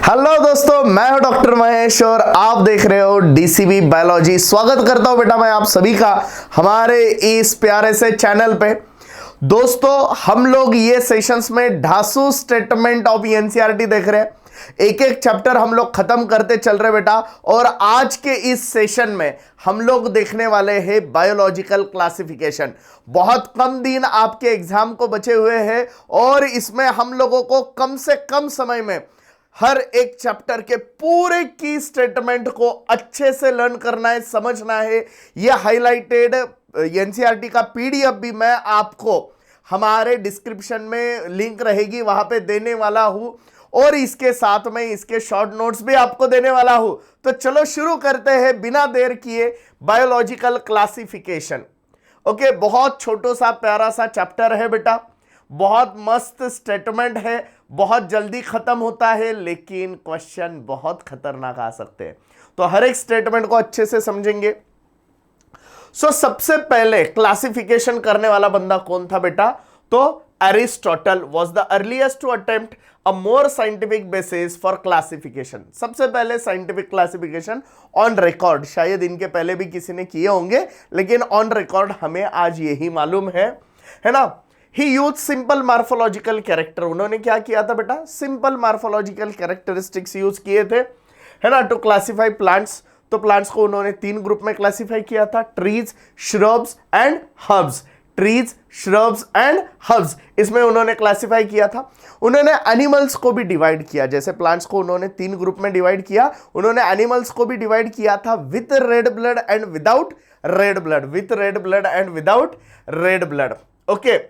Hello दोस्तों, मैं हूं डॉक्टर महेश और आप देख रहे हो डीसीबी बायोलॉजी। स्वागत करता हूं बेटा मैं आप सभी का हमारे इस प्यारे से चैनल पे। दोस्तों, हम लोग ये सेशंस में ढासू स्टेटमेंट ऑफ एनसीईआरटी देख रहे हैं। एक एक चैप्टर हम लोग खत्म करते चल रहे बेटा। और आज के इस सेशन में हम लोग देखने वाले हैं बायोलॉजिकल क्लासिफिकेशन। बहुत कम दिन आपके एग्जाम को बचे हुए हैं और इसमें हम लोगों को कम से कम समय में हर एक चैप्टर के पूरे की स्टेटमेंट को अच्छे से लर्न करना है, समझना है। यह हाईलाइटेड एनसीईआरटी का पीडीएफ भी मैं आपको हमारे डिस्क्रिप्शन में लिंक रहेगी वहां पे देने वाला हूं और इसके साथ में इसके शॉर्ट नोट्स भी आपको देने वाला हूं। तो चलो शुरू करते हैं बिना देर किए बायोलॉजिकल क्लासिफिकेशन। ओके, बहुत छोटा सा प्यारा सा चैप्टर है बेटा, बहुत मस्त स्टेटमेंट है, बहुत जल्दी खत्म होता है, लेकिन क्वेश्चन बहुत खतरनाक आ सकते हैं। तो हर एक स्टेटमेंट को अच्छे से समझेंगे। सबसे पहले क्लासिफिकेशन करने वाला बंदा कौन था बेटा? तो Aristotle was the earliest to attempt a more scientific basis for classification. सबसे पहले साइंटिफिक क्लासिफिकेशन ऑन रिकॉर्ड, शायद इनके पहले भी किसी ने किए होंगे, लेकिन ऑन रिकॉर्ड हमें आज यही मालूम है ना। ही यूज सिंपल मार्फोलॉजिकल कैरेक्टर। उन्होंने क्या किया था बेटा? सिंपल मार्फोलॉजिकल कैरेक्टरिस्टिक्स यूज किए थे, है ना, टू क्लासिफाई प्लांट्स। तो प्लांट्स को उन्होंने 3 ग्रुप में क्लासिफाई किया था, trees, shrubs and herbs. Trees, shrubs and herbs, इसमें उन्होंने क्लासिफाई किया था। उन्होंने एनिमल्स को भी डिवाइड किया, जैसे प्लांट्स को उन्होंने 3 ग्रुप में डिवाइड किया, उन्होंने एनिमल्स को भी डिवाइड किया था with red blood and without red blood, with red blood and without red blood. Okay,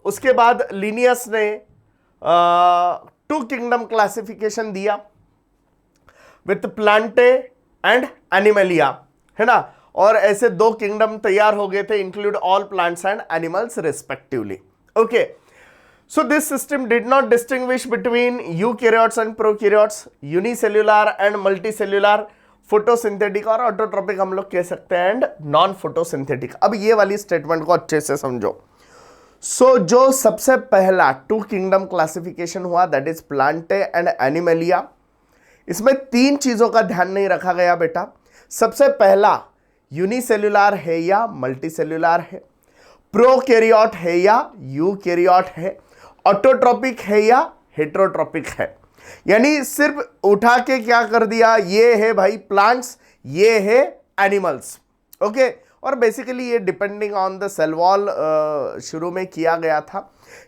उसके बाद लिनियस ने 2 किंगडम क्लासिफिकेशन दिया विथ प्लांटे एंड एनिमलिया, है ना, और ऐसे 2 किंगडम तैयार हो गए थे, include all plants and animals respectively. Okay, so this system did not distinguish between eukaryotes and prokaryotes, unicellular and multicellular, photosynthetic और ऑटोट्रोपिक हम लोग कह सकते हैं, एंड नॉन फोटोसिंथेटिक। अब ये वाली स्टेटमेंट को अच्छे से समझो। जो सबसे पहला 2 किंगडम क्लासिफिकेशन हुआ, that is Plantae and Animalia. इसमें 3 चीजों का ध्यान नहीं रखा गया बेटा। सबसे पहला, यूनिसेल्युलर है या मल्टीसेल्युलर है, प्रोकैरियोट है या यूकैरियोट है, ऑटोट्रोपिक है या हेटेरोट्रोपिक है। यानी सिर्फ उठा के क्या कर दिया, ये है भाई प्लांट्स, ये है एनिमल्स। ओके, और बेसिकली ये depending on the cell wall शुरू में किया गया था।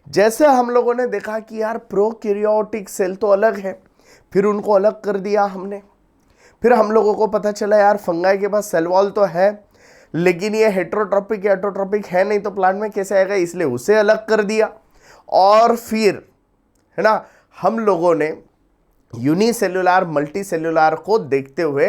जैसे हम लोगों ने देखा कि यार प्रोकैरियोटिक सेल तो अलग है, फिर उनको अलग कर दिया हमने। फिर हम लोगों को पता चला यार फंगाई के पास सेल वॉल तो है, लेकिन ये हेटेरोट्रोपिक ऑटोट्रोपिक है नहीं, तो प्लांट में कैसे आएगा, इसलिए उसे अलग कर दिया। और फिर, है ना, हम लोगों ने यूनिसेल्युलर मल्टीसेल्युलर को देखते हुए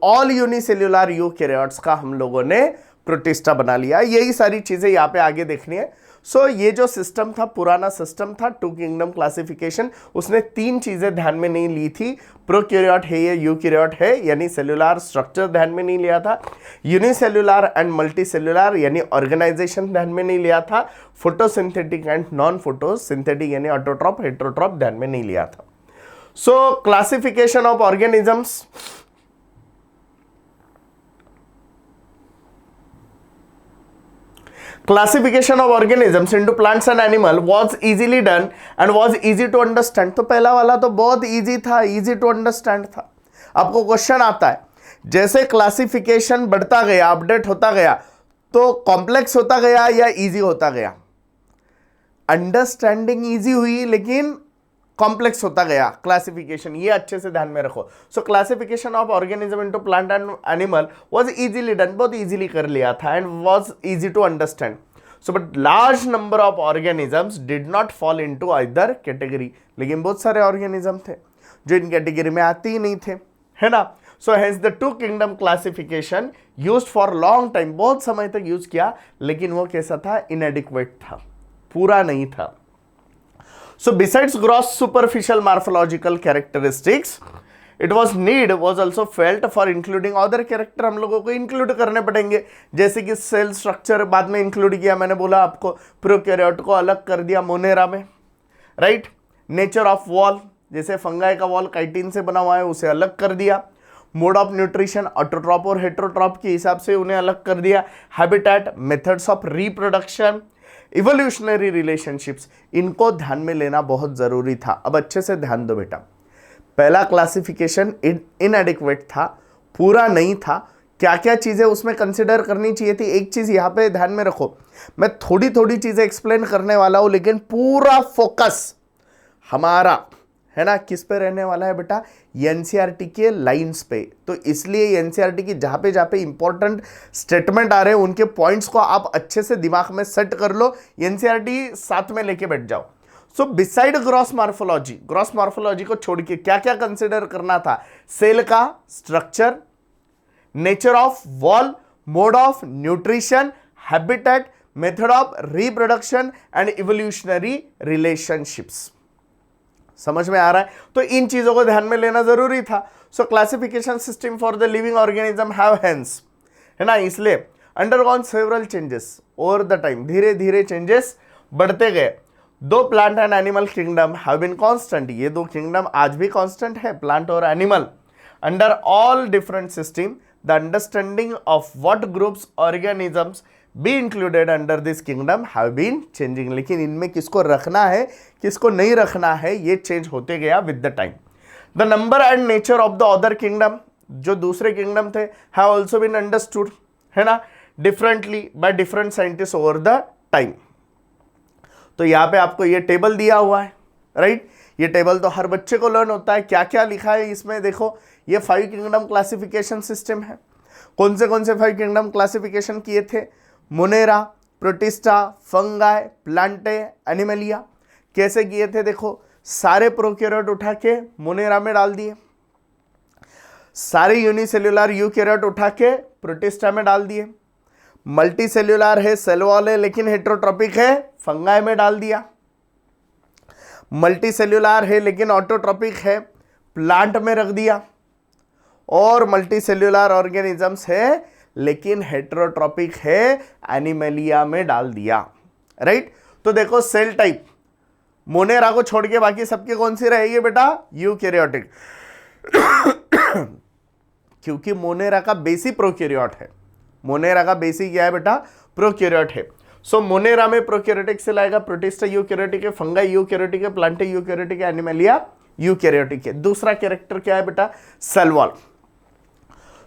ऑल यूनिसेल्युलर यूकैरियोट्स का हम लोगों ने प्रोटिस्टा बना लिया। यही सारी चीजें यहाँ पे आगे देखनी है। ये जो सिस्टम था, पुराना सिस्टम था 2 किंगडम क्लासिफिकेशन, उसने 3 चीजें ध्यान में नहीं ली थी। प्रोकैरियोट है या यूकैरियोट है, यानी सेल्युलर स्ट्रक्चर ध्यान में नहीं लिया था। यूनिसेल्युलर एंड मल्टीसेल्युलर यानी ऑर्गेनाइजेशन ध्यान में नहीं लिया था। फोटोसिंथेटिक एंड नॉन फोटोसिंथेटिक यानी ऑटोट्रॉप हेटेरोट्रॉप ध्यान में नहीं लिया था। Classification of organisms. Classification of organisms into plants and animal was easily done and was easy to understand। तो पहला वाला तो बहुत easy था, easy to understand था। आपको क्वेश्चन आता है, जैसे क्लासिफिकेशन बढ़ता गया, अपडेट होता गया, तो कॉम्प्लेक्स होता गया या इजी होता गया? अंडरस्टैंडिंग इजी हुई, लेकिन कॉम्प्लेक्स होता गया क्लासिफिकेशन। ये अच्छे से ध्यान में रखो। Classification of organism into plant and animal was easily done, बहुत इजीली कर लिया था, and was easy to understand. But large number of organisms did not fall into either category. लेकिन बहुत सारे ऑर्गेनिज्म थे जो इन कैटेगरी में आते ही नहीं थे, है ना। Hence the 2 kingdom classification used for long time, बहुत समय तक यूज किया, लेकिन वो कैसा था? इनएडिक्वेट था, पूरा नहीं था। Besides gross superficial morphological characteristics, it was also felt for including other character। हम लोगों को इंक्लूड करने पड़ेंगे, जैसे कि सेल स्ट्रक्चर बाद में इंक्लूड किया, मैंने बोला आपको प्रोकैरियोट को अलग कर दिया मोनेरा में, राइट। नेचर ऑफ वॉल, जैसे फंगाई का वॉल काइटिन से बना हुआ है उसे अलग कर दिया। मोड ऑफ न्यूट्रिशन ऑटोट्रॉप और हेटेरोट्रॉप के हिसाब से उन्हें अलग कर दिया। Habitat, methods of reproduction, evolutionary relationships, इनको ध्यान में लेना बहुत जरूरी था। अब अच्छे से ध्यान दो बेटा, पहला क्लासिफिकेशन इनएडिक्वेट था, पूरा नहीं था। क्या क्या चीजें उसमें कंसिडर करनी चाहिए थी, एक चीज यहां पे ध्यान में रखो, मैं थोड़ी थोड़ी चीजें एक्सप्लेन करने वाला हूं, लेकिन पूरा फोकस हमारा है ना किस पे रहने वाला है बेटा, एनसीईआरटी के लाइंस पे। तो इसलिए एनसीईआरटी की जहां पे इंपॉर्टेंट स्टेटमेंट आ रहे हैं उनके पॉइंट्स को आप अच्छे से दिमाग में सेट कर लो, एनसीईआरटी साथ में लेके बैठ जाओ। सो बिसाइड ग्रॉस मॉर्फोलॉजी को छोड़ के क्या क्या कंसिडर करना था, सेल का structure, nature of wall, mode of nutrition, habitat, method of reproduction and evolutionary relationships. समझ में आ रहा है? तो इन चीजों को ध्यान में लेना जरूरी था। So classification system for the living organism have hence, है ना, इसलिए undergone several changes over the time, धीरे धीरे चेंजेस बढ़ते गए। दो plant and animal kingdom have been constant, ये दो किंगडम आज भी कांस्टेंट है, प्लांट और animal. Under all different system the understanding of what groups organisms be included under this kingdom have been changing, लेकिन इनमें किसको रखना है किसको नहीं रखना है ये चेंज होते गया with the time. The number and nature of the other kingdom, जो दूसरे किंगडम थे, हैव ऑल्सो बीन अंडरस्टूड, है ना, differently by different scientist over the time. तो यहाँ पे आपको ये टेबल दिया हुआ है, राइट, ये टेबल तो हर बच्चे को लर्न होता है। क्या क्या लिखा है इसमें देखो, ये 5 किंगडम क्लासिफिकेशन सिस्टम है। कौन से 5 किंगडम क्लासिफिकेशन किए थे, Monera, protista, fungi, Plantae, Animalia. कैसे किए थे देखो, सारे प्रोकैरियोट उठा के मोनेरा में डाल दिए, सारे यूनिसेल्युलर यूकैरियोट उठा के प्रोटिस्टा में डाल दिए, मल्टी सेल्युलर है, सेल वॉल है लेकिन हेटेरोट्रॉपिक है, फंगाई में डाल दिया, मल्टी सेल्युलर है लेकिन ऑटोट्रॉपिक है, प्लांट में रख दिया, और मल्टी सेल्युलर ऑर्गेनिजम्स है लेकिन हेटेरोट्रॉपिक है, एनिमलिया में डाल दिया, राइट। तो देखो सेल टाइप मोनेरा को छोड़ के बाकी सबके कौन सी रहेगी बेटा, यूकैरियोटिक क्योंकि मोनेरा का बेसी प्रोकैरियोट है, मोनेरा का बेसी क्या है बेटा, प्रोकैरियोट है। सो मोनेरा में प्रोकैरियोटिक सेल आएगा, प्रोटिस्टा यूकैरियोटिक है, फंगाई यूकैरियोटिक है, प्लांटे यूकैरियोटिक है, एनिमलिया यूकैरियोटिक है। दूसरा कैरेक्टर क्या है बेटा, सेल वॉल।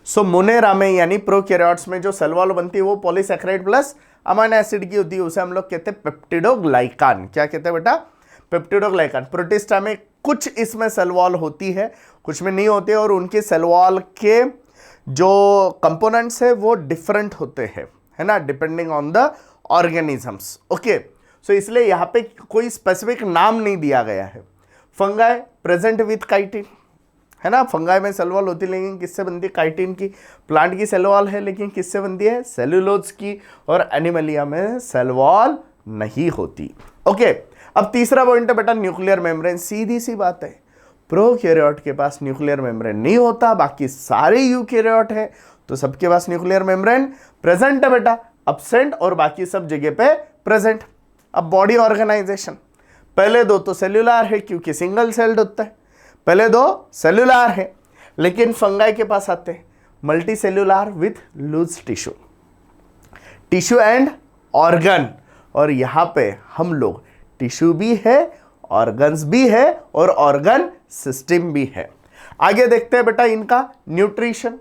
सो मोनेरा में यानी प्रोकैरियोट्स में जो सेल वॉल बनती है वो पॉलीसैकेराइड प्लस अमीनो एसिड की होती है, उसे हम लोग कहते हैं पेप्टिडोग्लाइकान। क्या कहते हैं बेटा, पेप्टिडोग्लाइकान। प्रोटिस्टा में कुछ इसमें सेल वॉल होती है, कुछ में नहीं होती है, और उनके सेल वॉल के जो कंपोनेंट्स है वो डिफरेंट होते हैं, है ना, depending on the organisms. Okay, so इसलिए यहाँ पे कोई स्पेसिफिक नाम नहीं दिया गया है। फंगाई प्रेजेंट विथ काइटिन, है ना, फंगाई में सेल वॉल होती है लेकिन किससे बनती है, काइटिन की। प्लांट की सेल वॉल है लेकिन किससे बनती है, सेल्यूलोज की। और एनिमलिया में सेल वॉल नहीं होती। ओके, अब तीसरा पॉइंट है बेटा न्यूक्लियर मेम्ब्रेन। सीधी सी बात है, प्रोकैरियोट के पास न्यूक्लियर मेम्ब्रेन नहीं होता, बाकी सारे यूकैरियोट है तो सबके पास न्यूक्लियर मेम्ब्रेन प्रेजेंट है बेटा, अब्सेंट और बाकी सब जगह पे प्रेजेंट। अब बॉडी ऑर्गेनाइजेशन, पहले दो तो सेल्यूलर है क्योंकि सिंगल सेल्ड होता है, पहले दो सेल्यूलर है, लेकिन फंगाई के पास आते हैं multicellular with loose tissue and organ. और यहां पे हम लोग टिश्यू भी है, ऑर्गन्स भी है और ऑर्गन सिस्टम भी है। आगे देखते हैं बेटा इनका न्यूट्रिशन।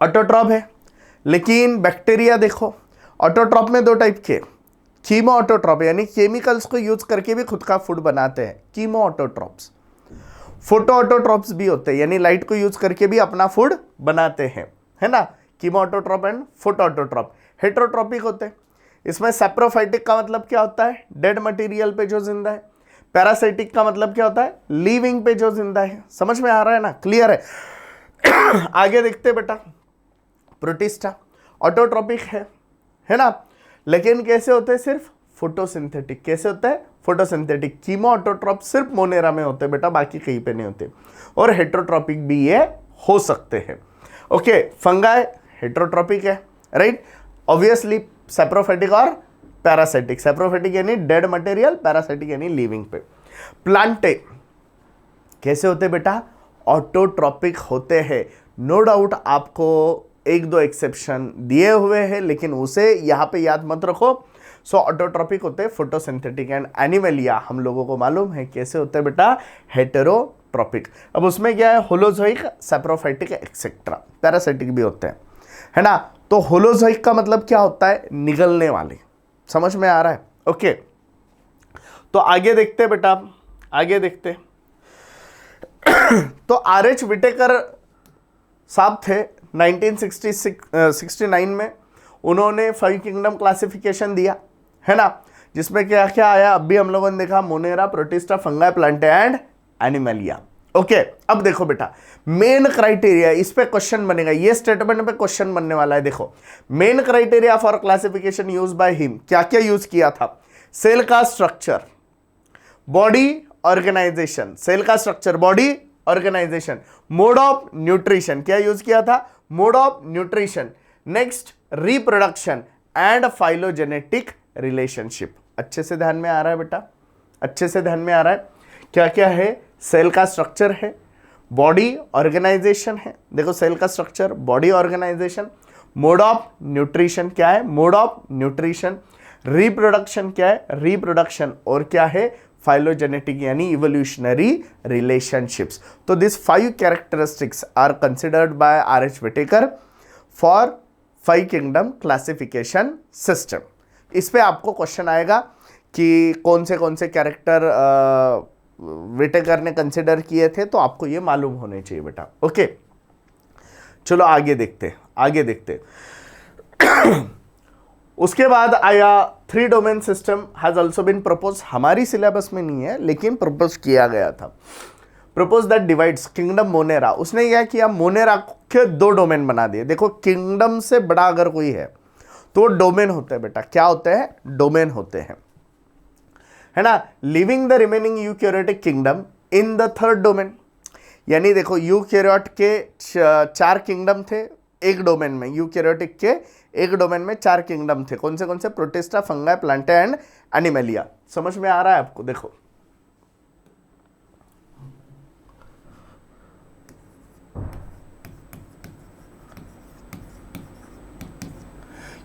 ऑटोट्रॉप है लेकिन बैक्टीरिया देखो, ऑटोट्रॉप में दो टाइप के, कीमो ऑटोट्रॉप यानी केमिकल्स को यूज करके भी खुद का फूड बनाते हैं, कीमो ऑटोट्रॉप्स। फोटो ऑटोट्रॉप्स भी होते हैं यानी लाइट को यूज करके भी अपना फूड बनाते हैं, है ना, chemo autotroph and photo autotroph. Heterotrophic होते हैं, इसमें सैप्रोफाइटिक का मतलब क्या होता है, डेड मटेरियल पे जो जिंदा है। पैरासाइटिक का मतलब क्या होता है, लिविंग पे जो जिंदा है। समझ में आ रहा है ना, क्लियर है। आगे देखते बेटा, प्रोटिस्टा ऑटोट्रॉपिक है ना, लेकिन कैसे होते हैं, सिर्फ फोटोसिंथेटिक। कैसे होता है, फोटोसिंथेटिक। कीमो ऑटोट्रॉप सिर्फ मोनेरा में होते हैं बेटा, बाकी कहीं पे नहीं होते। और हेटेरोट्रॉपिक भी ये हो सकते हैं। ओके, फंगाई हेटेरोट्रॉपिक है, राइट, ऑब्वियसली। सैप्रोफाइटिक और पैरासाइटिक, सैप्रोफाइटिक यानी डेड मटेरियल, पैरासाइटिक यानी लिविंग पे। प्लांटे कैसे होते बेटा? ऑटोट्रॉपिक होते हैं। नो डाउट आपको एक दो एक्सेप्शन दिए हुए हैं, लेकिन उसे यहां पे याद मत रखो। सो ऑटोट्रॉपिक होते हैं फोटोसिंथेटिक, एंड एनिमलिया हम लोगों को मालूम है कैसे होते हैं बेटा? हेटेरोट्रॉपिक। अब उसमें क्या है? होलोजोइक, सैप्रोफाइटिक एक्सेट्रा, पैरासिटिक भी होते हैं, है ना। तो होलोजोइक का मतलब क्या होता है? निगलने वाले। समझ में आ रहा है? ओके, तो आगे देखते हैं बेटा, आगे देखते। तो आर.एच. विटेकर साहब थे 1969 में, उन्होंने 5 किंगडम क्लासिफिकेशन दिया, है ना, जिसमें क्या क्या आया? अभी हम लोगों ने देखा, Monera, protista, fungi, Plantae and Animalia. Okay, अब देखो बेटा, मेन क्राइटेरिया, इस पे क्वेश्चन बनेगा, ये स्टेटमेंट पे क्वेश्चन बनने वाला है। देखो, main criteria for classification use by him, क्या क्या यूज किया था? सेल का स्ट्रक्चर, बॉडी ऑर्गेनाइजेशन, सेल का structure, body organisation, mode of nutrition, क्या यूज किया था? Mode of nutrition, next reproduction and phylogenetic relationship. अच्छे से ध्यान में आ रहा है बेटा? अच्छे से ध्यान में आ रहा है? क्या क्या है? सेल का स्ट्रक्चर है, बॉडी ऑर्गेनाइजेशन है, देखो सेल का structure, body organisation, mode of nutrition क्या है? मोड ऑफ न्यूट्रिशन, रिप्रोडक्शन क्या है? रिप्रोडक्शन, और क्या है? फाइलोजेनेटिक यानी इवोल्यूशनरी रिलेशनशिप्स। तो this 5 characteristics are considered by R H. Whittaker for 5 kingdom classification system. इस पे आपको क्वेश्चन आएगा कि कौन से कैरेक्टर विटेकर ने कंसिडर किए थे, तो आपको ये मालूम होने चाहिए बेटा। ओके, चलो आगे देखते, आगे देखते। उसके बाद आया 3 domain system has also been propose, हमारी सिलेबस में नहीं है लेकिन प्रपोज किया गया था। Propose that divides kingdom Monera, उसने क्या किया? मोनेरा के 2 डोमेन बना दिए। देखो, किंगडम से बड़ा अगर कोई है तो डोमेन होते हैं बेटा। क्या होते हैं? डोमेन होते हैं, है ना। Living the remaining eukaryotic kingdom in the 3rd domain, यानी देखो यूकैरियोट के 4 किंगडम थे एक डोमेन में, यूकैरियोटिक के एक डोमेन में 4 किंगडम थे। कौन से? Protista, fungi, Plantae and Animalia. समझ में आ रहा है आपको? देखो,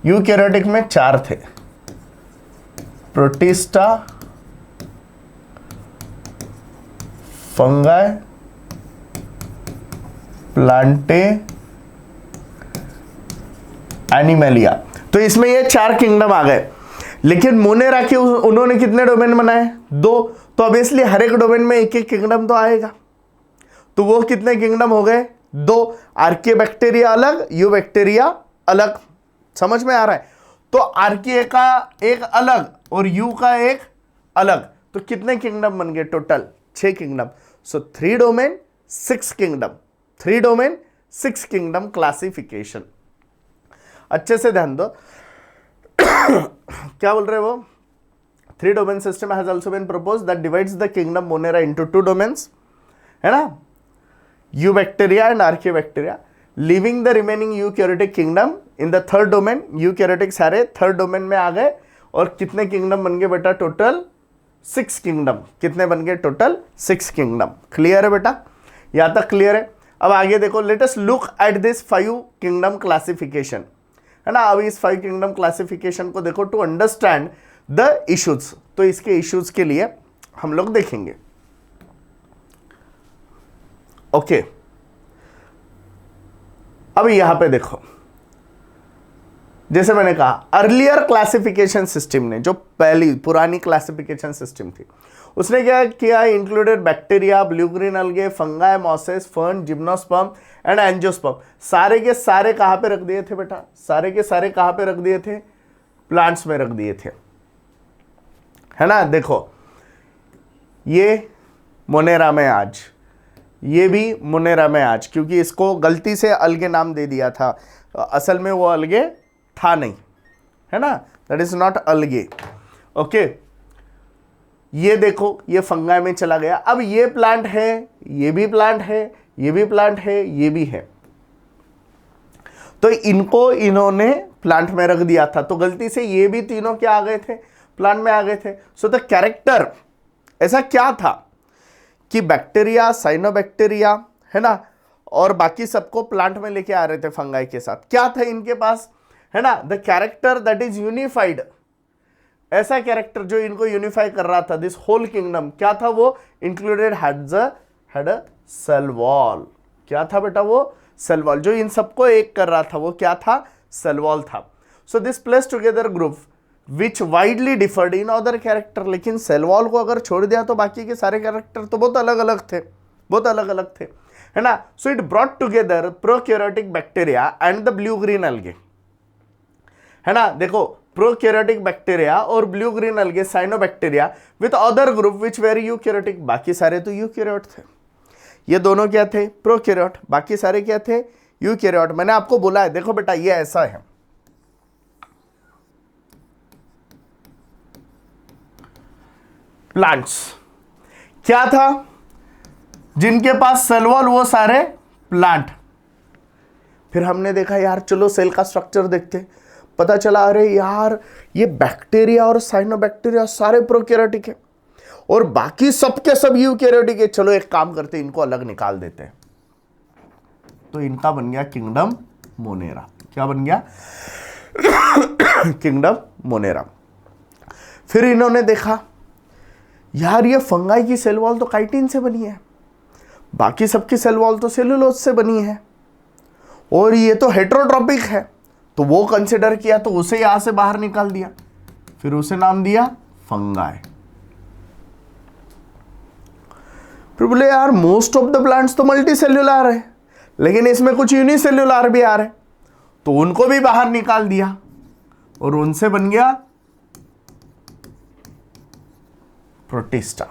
यूकैरियोटिक में 4 थे, प्रोटिस्टा, फंगाई, प्लांटे, एनिमलिया। तो इसमें ये 4 किंगडम आ गए, लेकिन मोनेरा के उन्होंने कितने डोमेन बनाए? 2। तो ऑब्वियसली हर एक डोमेन में एक एक किंगडम तो आएगा, तो वो कितने किंगडम हो गए? 2। आर्किया बैक्टीरिया अलग, यू बैक्टीरिया अलग। समझ में आ रहा है? तो आर्किया का एक अलग और यू का एक अलग, तो कितने किंगडम बन गए total? 6 kingdom. So 3 domain 6 kingdom, 3 domain 6 kingdom classification. अच्छे से ध्यान दो। क्या बोल रहे वो? 3 domain system has also been propose that divides the kingdom Monera into 2 domains, है ना, eubacteria and archaebacteria, living the remaining eukaryotic kingdom in the 3rd domain. Eukaryotic सारे 3rd डोमेन में आ गए, और कितने किंगडम बन गए बेटा? Total 6 kingdom. कितने बन गए? Total 6 kingdom. क्लियर है बेटा? यहां तक क्लियर है? अब आगे देखो, let us look at this 5 kingdom classification, है ना। अब इस 5 किंगडम क्लासिफिकेशन को देखो टू अंडरस्टैंड द इश्यूज। तो इसके इश्यूज के लिए हम लोग देखेंगे। ओके, अब यहां पे देखो, जैसे मैंने कहा अर्लियर क्लासिफिकेशन सिस्टम ने, जो पहली पुरानी क्लासिफिकेशन सिस्टम थी, उसने क्या किया? इंक्लूडेड बैक्टीरिया, ब्लू ग्रीन अलगे, fungi, mosses, fern, gymnosperm and angiosperm. सारे के सारे कहां पे रख दिए थे बेटा? सारे के सारे कहां पे रख दिए थे? प्लांट्स में रख दिए थे, है ना। देखो, ये मोनेरा में आज, ये भी मोनेरा में आज, क्योंकि इसको गलती से अलगे नाम दे दिया था, असल में वो अलगे था नहीं, है ना, दैट इज नॉट अलगे। ओके, ये देखो, ये फंगाई में चला गया। अब ये प्लांट है, ये भी प्लांट है, ये भी प्लांट है, ये भी है, तो इनको इन्होंने प्लांट में रख दिया था, तो गलती से ये भी तीनों क्या आ गए थे? प्लांट में आ गए थे। सो द कैरेक्टर ऐसा क्या था कि बैक्टीरिया, साइनोबैक्टीरिया, है ना, और बाकी सबको प्लांट में लेके आ रहे थे फंगाई के साथ। क्या था इनके पास, है ना, the character that is unified, ऐसा कैरेक्टर जो इनको यूनिफाई कर रहा था, दिस होल किंगडम, क्या था वो, included had a cell wall. क्या था बेटा, वो सेल वॉल जो इन सबको एक कर रहा था, वो क्या था, सेल वॉल था। So this place together group which widely deferred in other character, लेकिन सेल वॉल को अगर छोड़ दिया तो बाकी के सारे कैरेक्टर तो बहुत अलग अलग थे, बहुत अलग अलग थे, है ना। सो it brought together prokaryotic bacteria and the blue green अलगे, है ना। देखो, प्रोकैरियोटिक बैक्टीरिया और blue green algae, cyanobacteria with other group which where eukaryotic, बाकी सारे तो यूकैरियोट थे। ये दोनों क्या थे, प्रोकैरियोट, बाकी सारे क्या थे, यूकैरियोट। मैंने आपको बोला है, देखो बेटा ये ऐसा है, प्लांट्स क्या था, जिनके पास सेल वॉल वो सारे प्लांट। फिर हमने देखा यार चलो सेल का स्ट्रक्चर देखते, पता चला अरे यार ये बैक्टीरिया और साइनोबैक्टीरिया सारे प्रोकैरियोटिक है और बाकी सबके सब यूकैरियोटिक है। चलो एक काम करते, इनको अलग निकाल देते हैं। तो इनका बन गया किंगडम मोनेरा। क्या बन गया, किंगडम मोनेरा। फिर इन्होंने देखा यार ये फंगाई की सेल वॉल तो काइटिन से बनी है, बाकी सबकी सेल वॉल तो सेलुलोज से बनी है, और ये तो हेटेरोट्रॉपिक है, तो वो कंसिडर किया, तो उसे यहां से बाहर निकाल दिया, फिर उसे नाम दिया फंगाई। फिर बोले यार मोस्ट ऑफ द प्लांट्स तो मल्टी सेल्यूलर है, लेकिन इसमें कुछ यूनिसेल्यूलर भी आ रहे, तो उनको भी बाहर निकाल दिया और उनसे बन गया प्रोटिस्टा।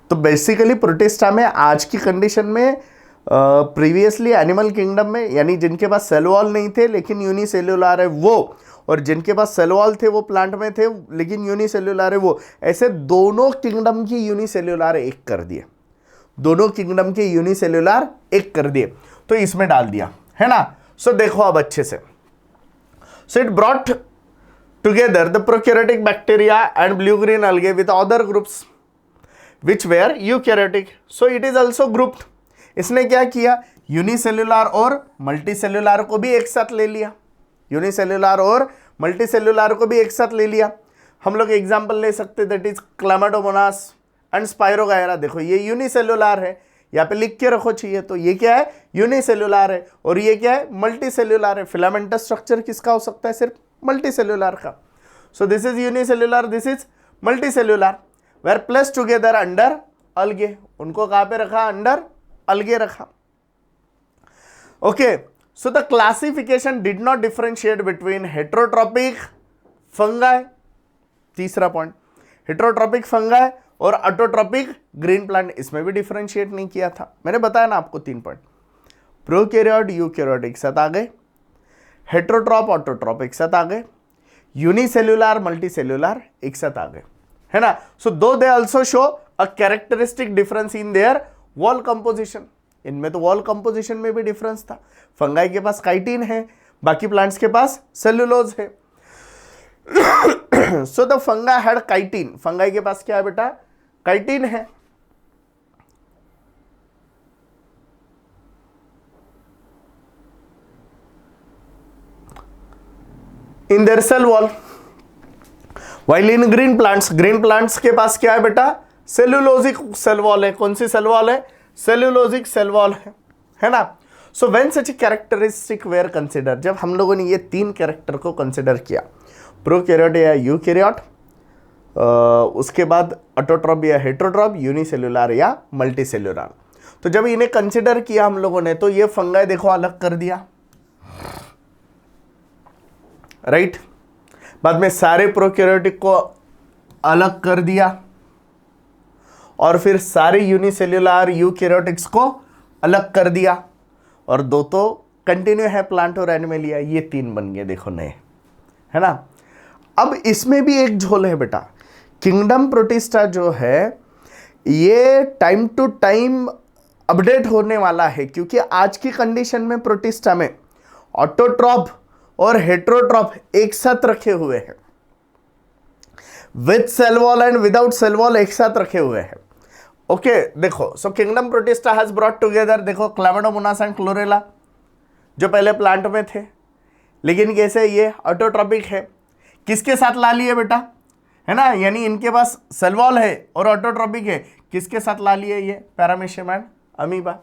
तो बेसिकली प्रोटिस्टा में आज की कंडीशन में प्रीवियसली एनिमल किंगडम में, यानी जिनके पास सेल वॉल नहीं थे लेकिन यूनिसेल्यूलर है वो, और जिनके पास सेल वॉल थे वो प्लांट में थे लेकिन यूनिसेल्यूलर है वो, ऐसे दोनों किंगडम की यूनिसेल्यूलर एक कर दिए, दोनों किंगडम के यूनिसेल्यूलर एक कर दिए, तो इसमें डाल दिया, है ना। सो देखो अब अच्छे से, so it brought together the prokaryotic bacteria and blue green algae with other groups which were eukaryotic, so it is also grouped. इसने क्या किया, यूनिसेल्यूलर और मल्टीसेल्यूलर को भी एक साथ ले लिया, यूनिसेल्यूलर और मल्टीसेल्यूलर को भी एक साथ ले लिया। हम लोग एग्जांपल ले सकते, दैट इज क्लामाडोमोनास एंड स्पाइरोगायरा। देखो ये यूनिसेल्यूलर है, यहाँ पे लिख के रखो चाहिए, तो ये क्या है, यूनिसेल्यूलर है, और ये क्या है, मल्टीसेल्यूलर है। फिलामेंटस स्ट्रक्चर किसका हो सकता है, सिर्फ मल्टीसेल्यूलर का। So this is unicellular, this is multicellular, were place together under algae, उनको कहाँ पे रखा, अंडर अलगे रखा। Okay, so the classification did not differentiate between heterotrophic fungi, तीसरा पॉइंट, हेटेरोट्रॉपिक फंगाई और ऑटोट्रॉपिक ग्रीन प्लांट, इसमें भी डिफरेंशिएट नहीं किया था। मैंने बताया ना आपको 3 पॉइंट, प्रोकैरियोट यूकैरियोट एक साथ आ गए, हेटेरोट्रॉप ऑटोट्रॉप एक साथ आ गए, यूनिसेल्यूलर मल्टीसेल्यूलर एक साथ आ गए, है ना। सो दो they also show a characteristic difference in their wall composition, इनमें तो वॉल कंपोजिशन में भी डिफरेंस था। फंगाई के पास काइटिन है, बाकी प्लांट्स के पास सेलुलोज है। So the fungi had chitin, fungi के पास क्या है बेटा, काइटिन है। In their cell wall, while in green plants के पास क्या है बेटा, सेलुलोजिक सेल वॉल है। कौन सी सेल वॉल है, सेलुलोजिक सेल वॉल है ना। So when such characteristic were consider, जब हम लोगों ने ये 3 कैरेक्टर को कंसिडर किया, प्रोकैरियोट या यूकैरियोट, उसके बाद ऑटोट्रॉप या हेटेरोट्रॉप, यूनिसेल्यूलर या मल्टीसेल्यूलर, तो जब इन्हें कंसिडर किया हम लोगों ने, तो ये फंगाई देखो अलग कर दिया, राइट। बाद में सारे प्रोकैरियोटिक को अलग कर दिया, और फिर सारे यूनिसेल्यूलर यूकैरियोटिक्स को अलग कर दिया, और 2 तो कंटिन्यू है, प्लांट और एनिमलिया, ये 3 बन गए देखो नए, है ना। अब इसमें भी एक झोल है बेटा, किंगडम प्रोटिस्टा जो है ये टाइम टू टाइम अपडेट होने वाला है, क्योंकि आज की कंडीशन में प्रोटिस्टा में ऑटोट्रॉप और हेटेरोट्रॉप एक साथ रखे हुए हैं। With cell wall and without cell wall एक साथ रखे हुए हैं। ओके देखो, so kingdom Protista has brought together, देखो क्लैमिडोमोनास एंड क्लोरेला जो पहले प्लांट में थे, लेकिन कैसे ये ऑटोट्रॉपिक है, किसके साथ ला लिए बेटा, है ना, यानी इनके पास सेल वॉल है और ऑटोट्रॉपिक है, किसके साथ ला लिए ये पैरामीशियम एंड अमीबा,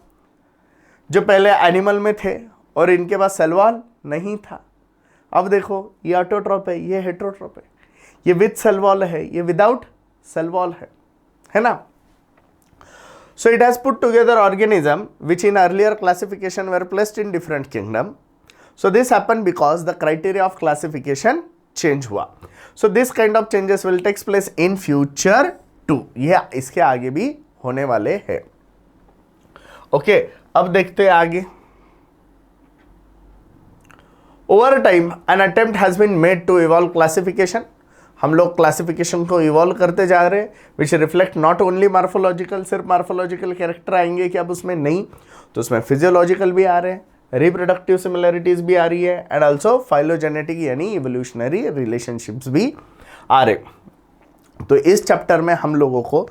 जो पहले एनिमल में थे और इनके पास सेल वॉल नहीं था। अब देखो ये ऑटोट्रॉप है, ये हेटेरोट्रॉप है, ये विद सेल वॉल है, ये विदाउट सेल वॉल है ना। So it has put together organism which in earlier classification were placed in different kingdom. So this happened because the criteria of classification change हुआ. So this kind of changes will take place in future too. यह इसके आगे भी होने वाले हैं। Okay अब देखते हैं आगे। Over time an attempt has been made to evolve classification. हम लोग क्लासिफिकेशन को इवॉल्व करते जा रहे हैं, विच रिफ्लेक्ट नॉट ओनली मार्फोलॉजिकल, सिर्फ मार्फोलॉजिकल कैरेक्टर आएंगे कि अब उसमें नहीं, तो उसमें फिजियोलॉजिकल भी आ रहे हैं, रिप्रोडक्टिव सिमिलरिटीज भी आ रही है एंड ऑल्सो फाइलोजेनेटिक यानी इवोल्यूशनरी रिलेशनशिप्स भी आ रहे। तो इस चैप्टर में हम लोगों को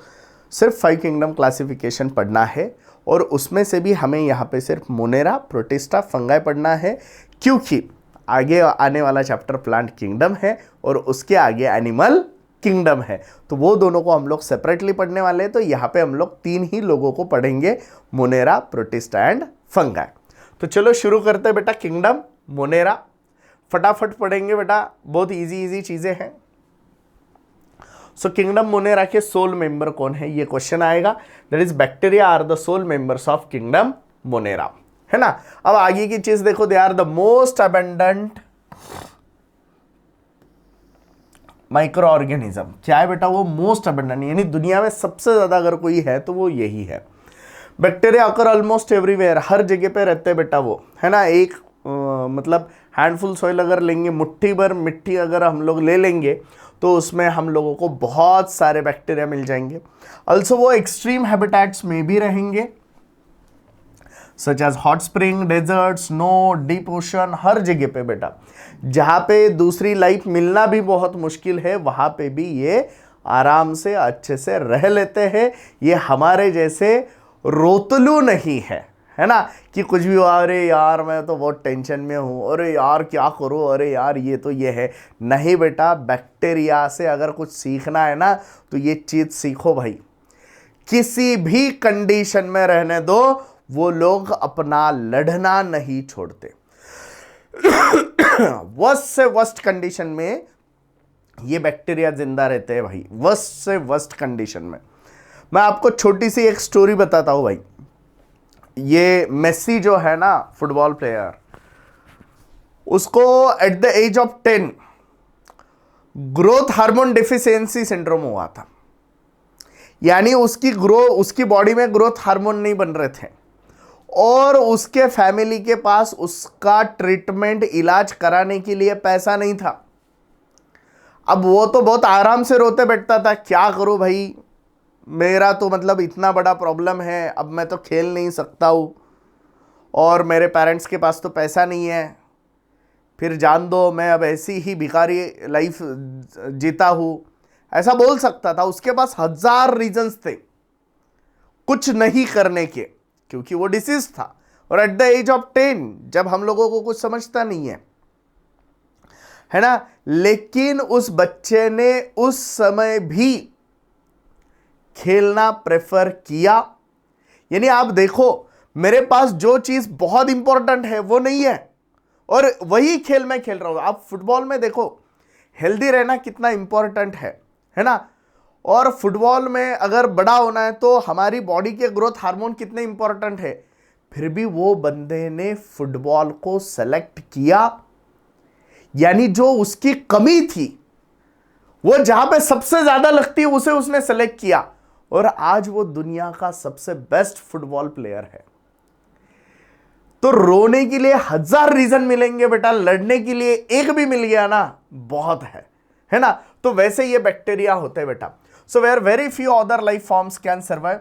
सिर्फ 5 किंगडम क्लासिफिकेशन पढ़ना है और उसमें से भी हमें यहाँ पे सिर्फ मोनेरा, प्रोटिस्टा, फंगाई पढ़ना है, क्योंकि आगे आने वाला चैप्टर प्लांट किंगडम है और उसके आगे एनिमल किंगडम है, तो वो दोनों को हम लोग सेपरेटली पढ़ने वाले हैं। तो यहाँ पे हम लोग 3 ही लोगों को पढ़ेंगे, मोनेरा, प्रोटिस्टा एंड फंगाई। तो चलो शुरू करते हैं बेटा। किंगडम मोनेरा फटाफट पढ़ेंगे बेटा, बहुत इजी चीजें हैं। सो किंगडम मोनेरा के सोल मेंबर कौन है, ये क्वेश्चन आएगा। That is bacteria are the sole members of kingdom Monera, है ना। अब आगे की चीज देखो, they are the most abundant microorganism. क्या है बेटा वो मोस्ट अबेंडेंट, यानी दुनिया में सबसे ज्यादा अगर कोई है तो वो यही है। बैक्टीरिया अकर ऑलमोस्ट एवरीवेयर, हर जगह पे रहते हैं बेटा वो, है ना। एक मतलब हैंडफुल सॉइल अगर लेंगे, मुट्ठी भर मिट्टी अगर हम लोग ले लेंगे तो उसमें हम लोगों को बहुत सारे बैक्टीरिया मिल जाएंगे। ऑल्सो वो एक्सट्रीम हैबिटेट्स में भी रहेंगे, such as hot spring, desert, snow, deep ocean, हर जगह पे बेटा जहाँ पे दूसरी लाइफ मिलना भी बहुत मुश्किल है, वहाँ पे भी ये आराम से अच्छे से रह लेते हैं। ये हमारे जैसे रोतलू नहीं है ना, कि कुछ भी हुआ, अरे यार मैं तो बहुत टेंशन में हूँ, अरे यार क्या करूँ, अरे यार ये तो ये है। नहीं बेटा, बैक्टीरिया से अगर कुछ सीखना है ना तो ये चीज़ सीखो भाई, किसी भी कंडीशन में रहने दो, वो लोग अपना लड़ना नहीं छोड़ते। वर्स्ट से वर्स्ट कंडीशन में ये बैक्टीरिया जिंदा रहते हैं भाई, वर्स्ट से वर्स्ट कंडीशन में। मैं आपको छोटी सी एक स्टोरी बताता हूं भाई। ये मेसी जो है ना फुटबॉल प्लेयर, उसको at the age of 10 growth hormone deficiency syndrome हुआ था, यानी उसकी बॉडी में ग्रोथ हार्मोन नहीं बन रहे थे और उसके फैमिली के पास उसका ट्रीटमेंट इलाज कराने के लिए पैसा नहीं था। अब वो तो बहुत आराम से रोते बैठता था, क्या करूं भाई, मेरा तो मतलब इतना बड़ा प्रॉब्लम है, अब मैं तो खेल नहीं सकता हूँ और मेरे पेरेंट्स के पास तो पैसा नहीं है, फिर जान दो मैं अब ऐसी ही भिखारी लाइफ जीता हूँ, ऐसा बोल सकता था। उसके पास 1000 रीजंस थे कुछ नहीं करने के, क्योंकि वो डिसीज था और एट द एज ऑफ 10 जब हम लोगों को कुछ समझता नहीं है ना। लेकिन उस बच्चे ने उस समय भी खेलना प्रेफर किया। यानी आप देखो, मेरे पास जो चीज बहुत इंपॉर्टेंट है वो नहीं है और वही खेल मैं खेल रहा हूं। आप फुटबॉल में देखो, हेल्दी रहना कितना इंपॉर्टेंट है ना। और फुटबॉल में अगर बड़ा होना है तो हमारी बॉडी के ग्रोथ हार्मोन कितने इंपॉर्टेंट है, फिर भी वो बंदे ने फुटबॉल को सेलेक्ट किया। यानी जो उसकी कमी थी, वो जहां पे सबसे ज्यादा लगती है उसे उसने सेलेक्ट किया और आज वो दुनिया का सबसे बेस्ट फुटबॉल प्लेयर है। तो रोने के लिए 1000 रीजन मिलेंगे बेटा, लड़ने के लिए एक भी मिल गया ना बहुत है ना। तो वैसे ये बैक्टीरिया होते हैं बेटा। So where very few other life forms can survive,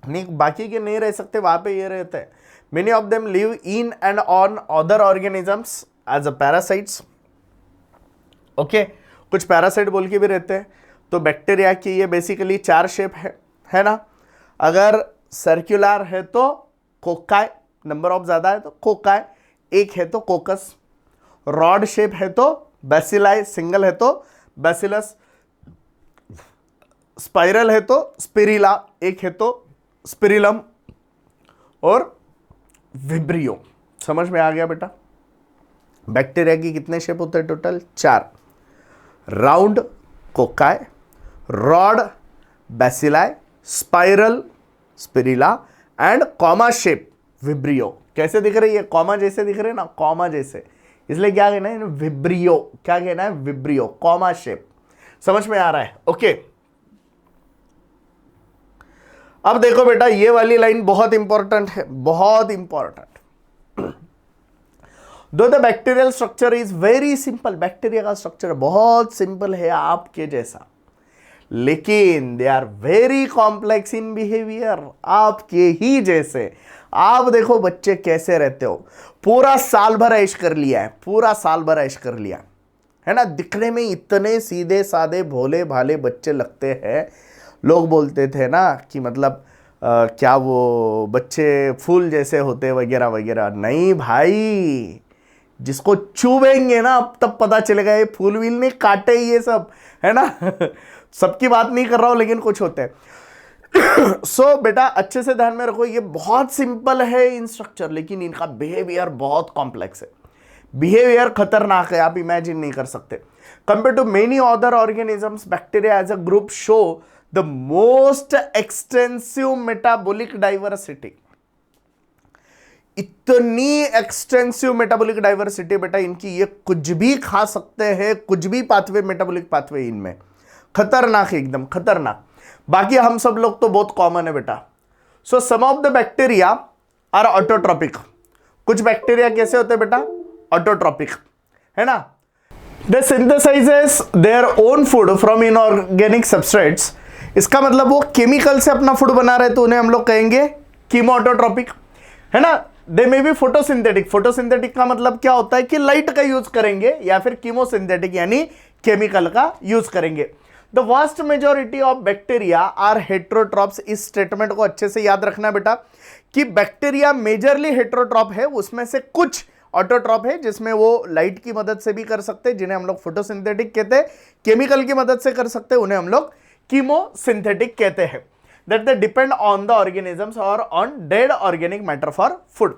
नहीं बाकी के नहीं रह सकते, वहां पे ये रहते हैं। Many of them live in and on other organisms as a parasites. Okay, कुछ पैरासाइट बोल के भी रहते हैं। तो बैक्टीरिया की ये बेसिकली 4 शेप है ना। अगर सर्कुलर है तो कोकाई, नंबर ऑफ ज्यादा है तो कोकाई, एक है तो कोकस। रॉड शेप है तो बैसिलाई, सिंगल है तो बैसिलस। स्पाइरल है तो स्पिरिला, एक है तो स्पिरिलम। और विब्रियो। समझ में आ गया बेटा? बैक्टीरिया की कितने शेप होते हैं total? 4। Round cocci, rod bacilli, spiral spirilla and comma shape vibrio. कैसे दिख रही है? कॉमा जैसे दिख रहे हैं ना, कॉमा जैसे, इसलिए क्या कहना है? विब्रियो। क्या कहना है? Vibrio, comma shape. समझ में आ रहा है? ओके। अब देखो बेटा, ये वाली लाइन बहुत इंपॉर्टेंट है, बहुत important. Though the bacterial structure is very simple, bacteria का स्ट्रक्चर बहुत सिंपल है आपके जैसा, लेकिन they are very complex in behaviour, आपके ही जैसे। आप देखो बच्चे कैसे रहते हो, पूरा साल भर ऐश कर लिया है, पूरा साल भर ऐश कर लिया है ना। दिखने में इतने सीधे साधे भोले भाले बच्चे लगते हैं। लोग बोलते थे ना कि मतलब क्या वो बच्चे फूल जैसे होते वगैरह वगैरह। नहीं भाई, जिसको चुभेंगे ना तब पता चलेगा ये फूल व्हील नहीं काटे ये सब, है ना। सबकी बात नहीं कर रहा हूं, लेकिन कुछ होते हैं। सो बेटा अच्छे से ध्यान में रखो, ये बहुत सिंपल है इन स्ट्रक्चर, लेकिन इनका बिहेवियर बहुत कॉम्प्लेक्स है। बिहेवियर खतरनाक है, आप इमेजिन नहीं कर सकते। Compare to many other organisms, bacteria as a group show the most extensive metabolic diversity. इतनी एक्सटेंसिव मेटाबॉलिक डाइवर्सिटी बेटा इनकी, ये कुछ भी खा सकते हैं, कुछ भी पाथवे, मेटाबॉलिक पाथवे इनमें। खतरनाक है, एकदम खतरनाक। बाकी हम सब लोग तो बहुत कॉमन है बेटा। So some of the bacteria are autotrophic. कुछ बैक्टीरिया कैसे होते हैं बेटा? ऑटोट्रॉपिक, है ना। They synthesises their own food from inorganic substrates. इसका मतलब वो केमिकल से अपना फूड बना रहे तो उन्हें हम लोग कहेंगे कीमोऑटोट्रॉपिक, है ना। दे मे बी फोटोसिंथेटिक। फोटोसिंथेटिक का मतलब क्या होता है कि लाइट का यूज करेंगे, या फिर कीमोसिंथेटिक यानी केमिकल का यूज करेंगे। The vast majority of bacteria are heterotrophs. इस स्टेटमेंट को अच्छे से याद रखना बेटा कि बैक्टीरिया मेजरली हेट्रोट्रॉप है, उसमें से कुछ ऑटोट्रॉप है जिसमें वो लाइट की मदद से भी कर सकते हैं, जिन्हें हम लोग फोटोसिंथेटिक कहते हैं। केमिकल की मदद से कर सकते हैं, उन्हें हम लोग कीमोसिंथेटिक कहते हैं। That they depend on the organisms or on dead organic matter for food.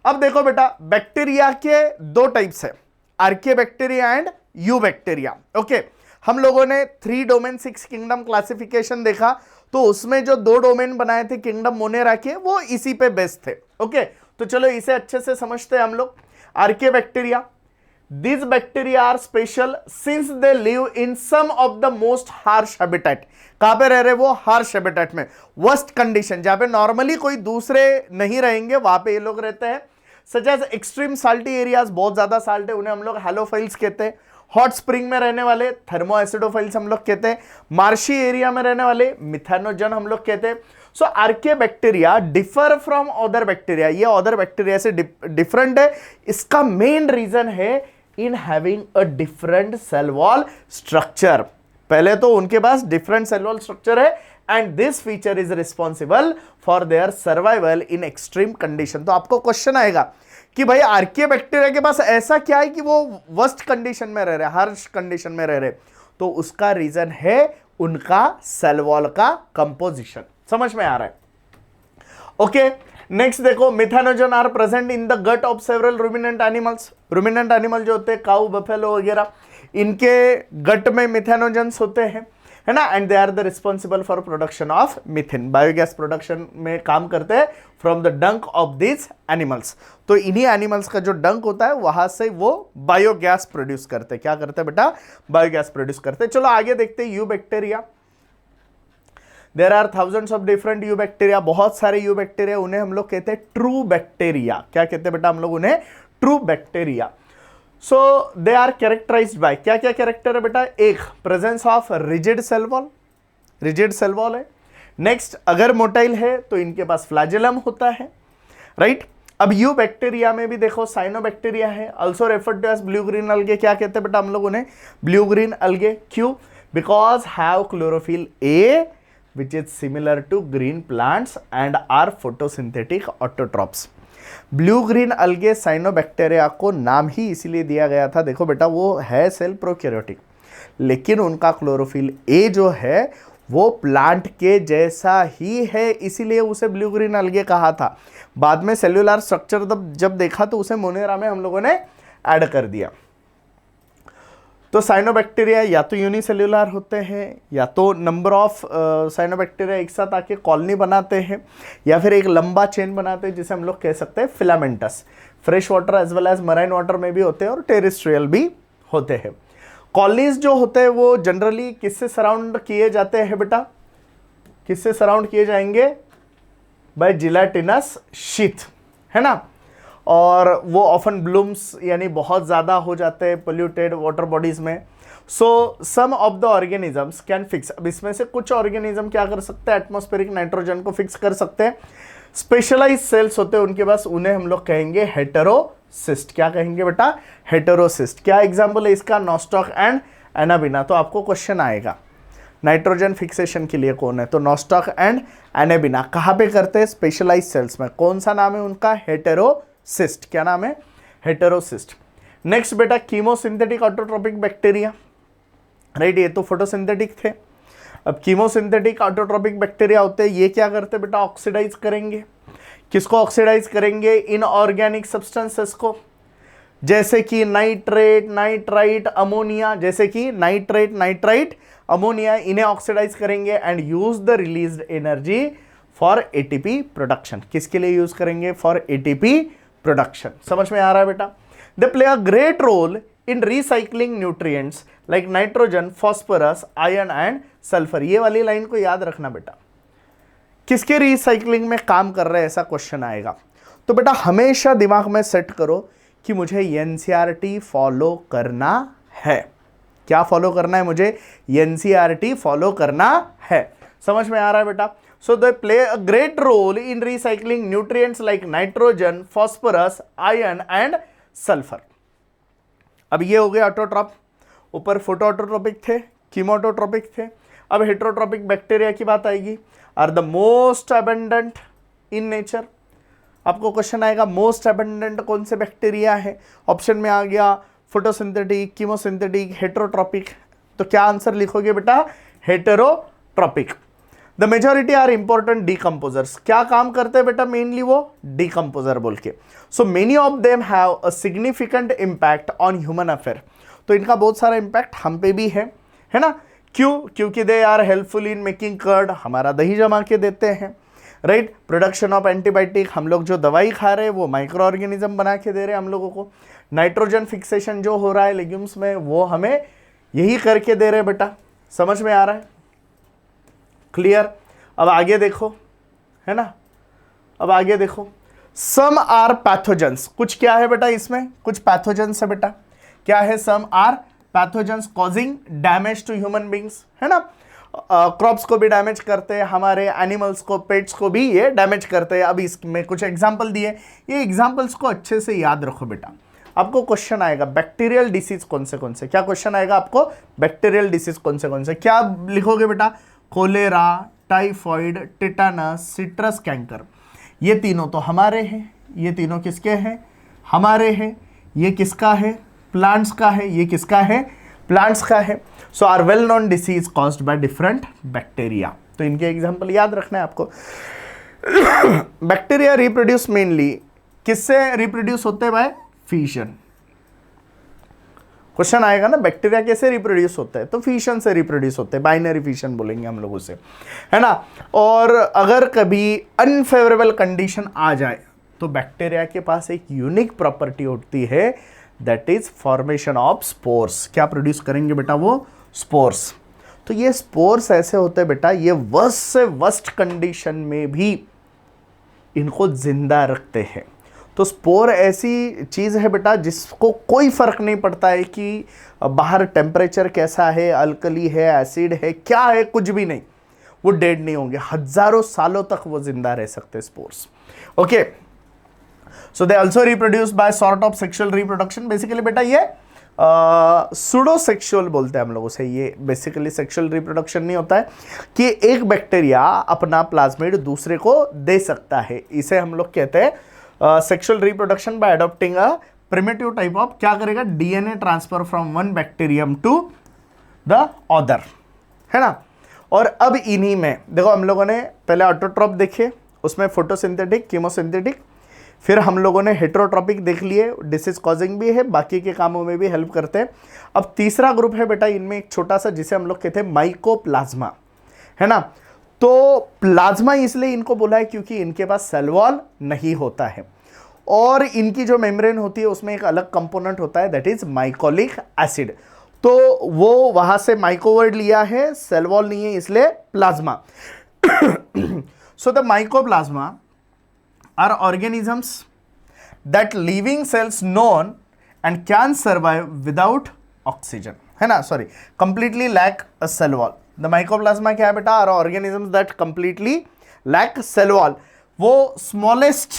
अब देखो बेटा, बैक्टीरिया के 2 टाइप्स है, archaea bacteria and you bacteria. Okay, हम लोगों ने 3 डोमेन 6 किंगडम क्लासिफिकेशन देखा, तो उसमें जो 2 डोमेन बनाए थे किंगडम मोनेरा के, वो इसी पे बेस्ड थे। ओके, तो चलो इसे अच्छे से समझते हैं हम लोग। Archaea bacteria, these bacteria are special since they live in some of the most harsh habitat। कहां पे रह रहे वो? हार्श हैबिटेट में, वर्स्ट कंडीशन, जहां पे नॉर्मली कोई दूसरे नहीं रहेंगे, वहां पे ये लोग रहते हैं। Such as extreme salty areas, बहुत ज्यादा साल्ट है, उन्हें हम लोग हैलोफाइल्स कहते हैं। हॉट स्प्रिंग में रहने वाले थर्मो एसिडोफाइल्स हम लोग कहते हैं। मार्शी एरिया में रहने वाले मिथेनोजन हम लोग कहते हैं। So archaea bacteria differ from other bacteria, ये अदर बैक्टीरिया से डिफरेंट है। इसका मेन रीजन है in having a different cell wall structure. पहले तो उनके पास डिफरेंट सेल वॉल स्ट्रक्चर है, and this feature is responsible for their survival in extreme condition. तो आपको क्वेश्चन आएगा कि भाई आर्किया बैक्टीरिया के पास ऐसा क्या है कि वो वर्स्ट कंडीशन में रह रहे, हार्श कंडीशन में रह रहे? तो उसका रीजन है उनका सेल वॉल का कंपोजिशन। समझ में आ रहा है? ओके, नेक्स्ट देखो, methanogen are present in the gut of several ruminant animals. Ruminant animal जो होते हैं, काऊ, बफेलो वगैरह, इनके गट में मिथेनोजन्स होते हैं, है ना। And they are the responsible for production of methane, biogas production में काम करते हैं from the dung of this animals. तो इन्हीं एनिमल्स का जो डंक होता है वहां से वो बायोगैस प्रोड्यूस करते हैं। क्या करते हैं बेटा? बायोगैस प्रोड्यूस करते हैं। चलो आगे देखते हैं, eubacteria. There are thousands of different eubacteria, बहुत सारे यू बैक्टीरिया, उन्हें हम लोग कहते हैं ट्रू बैक्टीरिया। क्या कहते हैं बेटा हम लोग उन्हें? True bacteria. So they are characterised by, क्या क्या कैरेक्टर है बेटा? एक, presence of rigid cell wall, rigid cell wall है। नेक्स्ट, अगर मोटाइल है तो इनके पास फ्लैजेलम होता है, राइट। अब यू बैक्टीरिया में भी देखो साइनोबैक्टीरिया है, also referred to as blue green algae. क्या कहते हैं बेटा हम लोग उन्हें? Blue green algae. क्यों? Because have chlorophyll a which is similar to green plants and are photosynthetic autotrophs. Blue green algae cyanobacteria को नाम ही इसीलिए दिया गया था, देखो बेटा वो है सेल प्रोकैरियोटिक, लेकिन उनका क्लोरोफिल ए जो है वो प्लांट के जैसा ही है, इसीलिए उसे ब्लू ग्रीन अलगे कहा था। बाद में सेल्यूलर स्ट्रक्चर जब देखा तो उसे मोनेरा में हम लोगों ने ऐड कर दिया। तो साइनोबैक्टीरिया या तो यूनिसेल्यूलर होते हैं, या तो नंबर ऑफ साइनोबैक्टीरिया एक साथ आके कॉलोनी बनाते हैं, या फिर एक लंबा चेन बनाते हैं जिसे हम लोग कह सकते हैं filamentous. Fresh water as well as marine water में भी होते हैं और टेरेस्ट्रियल भी होते हैं। कॉलोनीज जो होते हैं वो जनरली किससे सराउंड किए जाते हैं बेटा? किससे सराउंड किए जाएंगे? बाय जिलेटिनस शीथ, है ना। और वो ऑफन ब्लूम्स यानी बहुत ज़्यादा हो जाते हैं पोल्यूटेड वाटर बॉडीज में। So some of the organisms can fix, अब इसमें से कुछ ऑर्गेनिज्म क्या कर सकते हैं? एटमॉस्फेरिक नाइट्रोजन को फिक्स कर सकते हैं। स्पेशलाइज सेल्स होते हैं उनके पास, उन्हें हम लोग कहेंगे हेटेरोसिस्ट। क्या कहेंगे बेटा? हेटेरोसिस्ट। क्या एग्जाम्पल है इसका? Nostoc and Anabaena. तो आपको क्वेश्चन आएगा नाइट्रोजन फिक्सेशन के लिए कौन है? तो नॉस्टॉक एंड एनाबिना कहाँ पे करते हैं? स्पेशलाइज सेल्स में। कौन सा नाम है उनका? हेटेरोसिस्ट। क्या नाम है? हेटेरोसिस्ट। नेक्स्ट बेटा कीमोसिंथेटिक ऑटोट्रोपिक बैक्टीरिया, राइट, ये तो फोटोसिंथेटिक थे। अब कीमोसिंथेटिक ऑटोट्रोपिक बैक्टीरिया होते हैं, ये क्या करते हैं बेटा? ऑक्सीडाइज करेंगे। किसको ऑक्सीडाइज करेंगे? इनऑर्गेनिक सब्सटेंसेस को, जैसे कि नाइट्रेट, नाइट्राइट, अमोनिया, जैसे कि नाइट्रेट, नाइट्राइट, अमोनिया, इन्हें ऑक्सीडाइज करेंगे and use the released energy for ATP production. किसके लिए यूज करेंगे? For ATP production. समझ में आ रहा है बेटा? They play a great role in recycling nutrients like nitrogen, phosphorus, iron and sulphur. ये वाली लाइन को याद रखना बेटा, किसके रिसाइकलिंग में काम कर रहे हैं, ऐसा क्वेश्चन आएगा। तो बेटा हमेशा दिमाग में सेट करो कि मुझे एनसीईआरटी फॉलो करना है। क्या फॉलो करना है? मुझे एनसीईआरटी फॉलो करना है। समझ में आ रहा है बेटा? So they play a great role in recycling nutrients like nitrogen, phosphorus, iron and sulphur. अब ये हो गया ऑटोट्रॉप। ऊपर फोटो ऑटोट्रोपिक थे, कीमोटोट्रोपिक थे। अब हेटेरोट्रोपिक बैक्टीरिया की बात आएगी। Are the most abundant in nature. आपको क्वेश्चन आएगा मोस्ट अबंडेंट कौन से बैक्टीरिया है? ऑप्शन में आ गया फोटोसिंथेटिक, कीमोसिंथेटिक, हेटेरोट्रोपिक। तो क्या आंसर लिखोगे बेटा? Heterotrophic. The majority are important decomposers. क्या काम करते हैं बेटा? मेनली वो डीकंपोजर बोल के। So many of them have a significant impact on human affair. तो इनका बहुत सारा इम्पैक्ट हम पे भी है ना। क्यों? क्योंकि they are helpful in making curd, हमारा दही जमा के देते हैं, राइट। प्रोडक्शन ऑफ एंटीबायोटिक, हम लोग जो दवाई खा रहे हैं वो माइक्रो ऑर्गेनिज्म बना के दे रहे हैं हम लोगों को। नाइट्रोजन फिक्सेशन जो हो रहा है लेग्यूम्स में, वो हमें यही करके दे रहे हैं बेटा। समझ में आ रहा है? क्लियर? अब आगे देखो, है ना। अब आगे देखो, सम आर पैथोजेंस। कुछ क्या है बेटा इसमें? कुछ पैथोजेंस है बेटा। क्या है? Some are pathogens causing damage to human beings, है ना। क्रॉप्स को भी डैमेज करते हैं, हमारे एनिमल्स को, पेट्स को भी ये डैमेज करते हैं। अब इसमें कुछ एग्जाम्पल दिए, ये एग्जाम्पल्स को अच्छे से याद रखो बेटा। आपको क्वेश्चन आएगा बैक्टीरियल डिसीज कौन से? क्या क्वेश्चन आएगा आपको? बैक्टीरियल डिसीज कौन से? क्या लिखोगे बेटा? Cholera, typhoid, tetanus, citrus canker. ये तीनों तो हमारे हैं। ये तीनों किसके हैं? हमारे हैं। ये किसका है? प्लांट्स का है। ये किसका है? प्लांट्स का है। So are well known disease caused by different bacteria. तो इनके एग्जांपल याद रखना है आपको। बैक्टीरिया रिप्रोड्यूस मेनली किससे रिप्रोड्यूस होते हैं? Bye fission. क्वेश्चन आएगा ना बैक्टीरिया कैसे रिप्रोड्यूस होता है? तो फिशन से रिप्रोड्यूस होते हैं, बाइनरी फिशन बोलेंगे हम लोग उसे, है ना। और अगर कभी अनफेवरेबल कंडीशन आ जाए तो बैक्टीरिया के पास एक यूनिक प्रॉपर्टी होती है, that is formation of spores. क्या प्रोड्यूस करेंगे बेटा? वो स्पोर्स। तो ये स्पोर्स ऐसे होते हैं बेटा, ये वर्स्ट से वर्स्ट कंडीशन में भी इनको जिंदा रखते हैं। तो स्पोर ऐसी चीज़ है बेटा जिसको कोई फर्क नहीं पड़ता है कि बाहर टेम्परेचर कैसा है, अल्कली है, एसिड है, क्या है, कुछ भी नहीं, वो डेड नहीं होंगे। हजारों सालों तक वो जिंदा रह सकते हैं spores. Okay, so they also reproduce by sort of sexual reproduction. Basically बेटा ये सूडो सेक्सुअल बोलते हैं हम लोग उसे, ये बेसिकली सेक्सुअल रिप्रोडक्शन नहीं होता है कि एक बैक्टीरिया अपना प्लाज्मिड दूसरे को दे सकता है, इसे हम लोग कहते हैं sexual reproduction by adopting a primitive type of, क्या करेगा, DNA transfer from one bacterium to the other, है ना। और अब इन्हीं में देखो हम लोगों ने पहले ऑटोट्रॉप देखे, उसमें फोटोसिंथेटिक, कीमोसिंथेटिक, फिर हम लोगों ने हेटेरोट्रॉपिक देख लिए, डिसीज कॉजिंग भी है, बाकी के कामों में भी हेल्प करते हैं। अब तीसरा ग्रुप है बेटा इनमें एक छोटा सा, जिसे हम लोग कहते हैं माइकोप्लाज्मा, है ना। तो प्लाज्मा इसलिए इनको बोला है क्योंकि इनके पास सेल वॉल नहीं होता है और इनकी जो मेम्ब्रेन होती है उसमें एक अलग कंपोनेंट होता है, दैट इज माइकोलिक एसिड। तो वो वहां से माइको वर्ड लिया है, सेल वॉल नहीं है इसलिए plasma. So the mycoplasma are organisms that living cells known and can survive without oxygen, है ना, sorry, completely lack a cell wall। the mycoplasma क्या है बेटा, are organisms that completely lack cell wall। वो smallest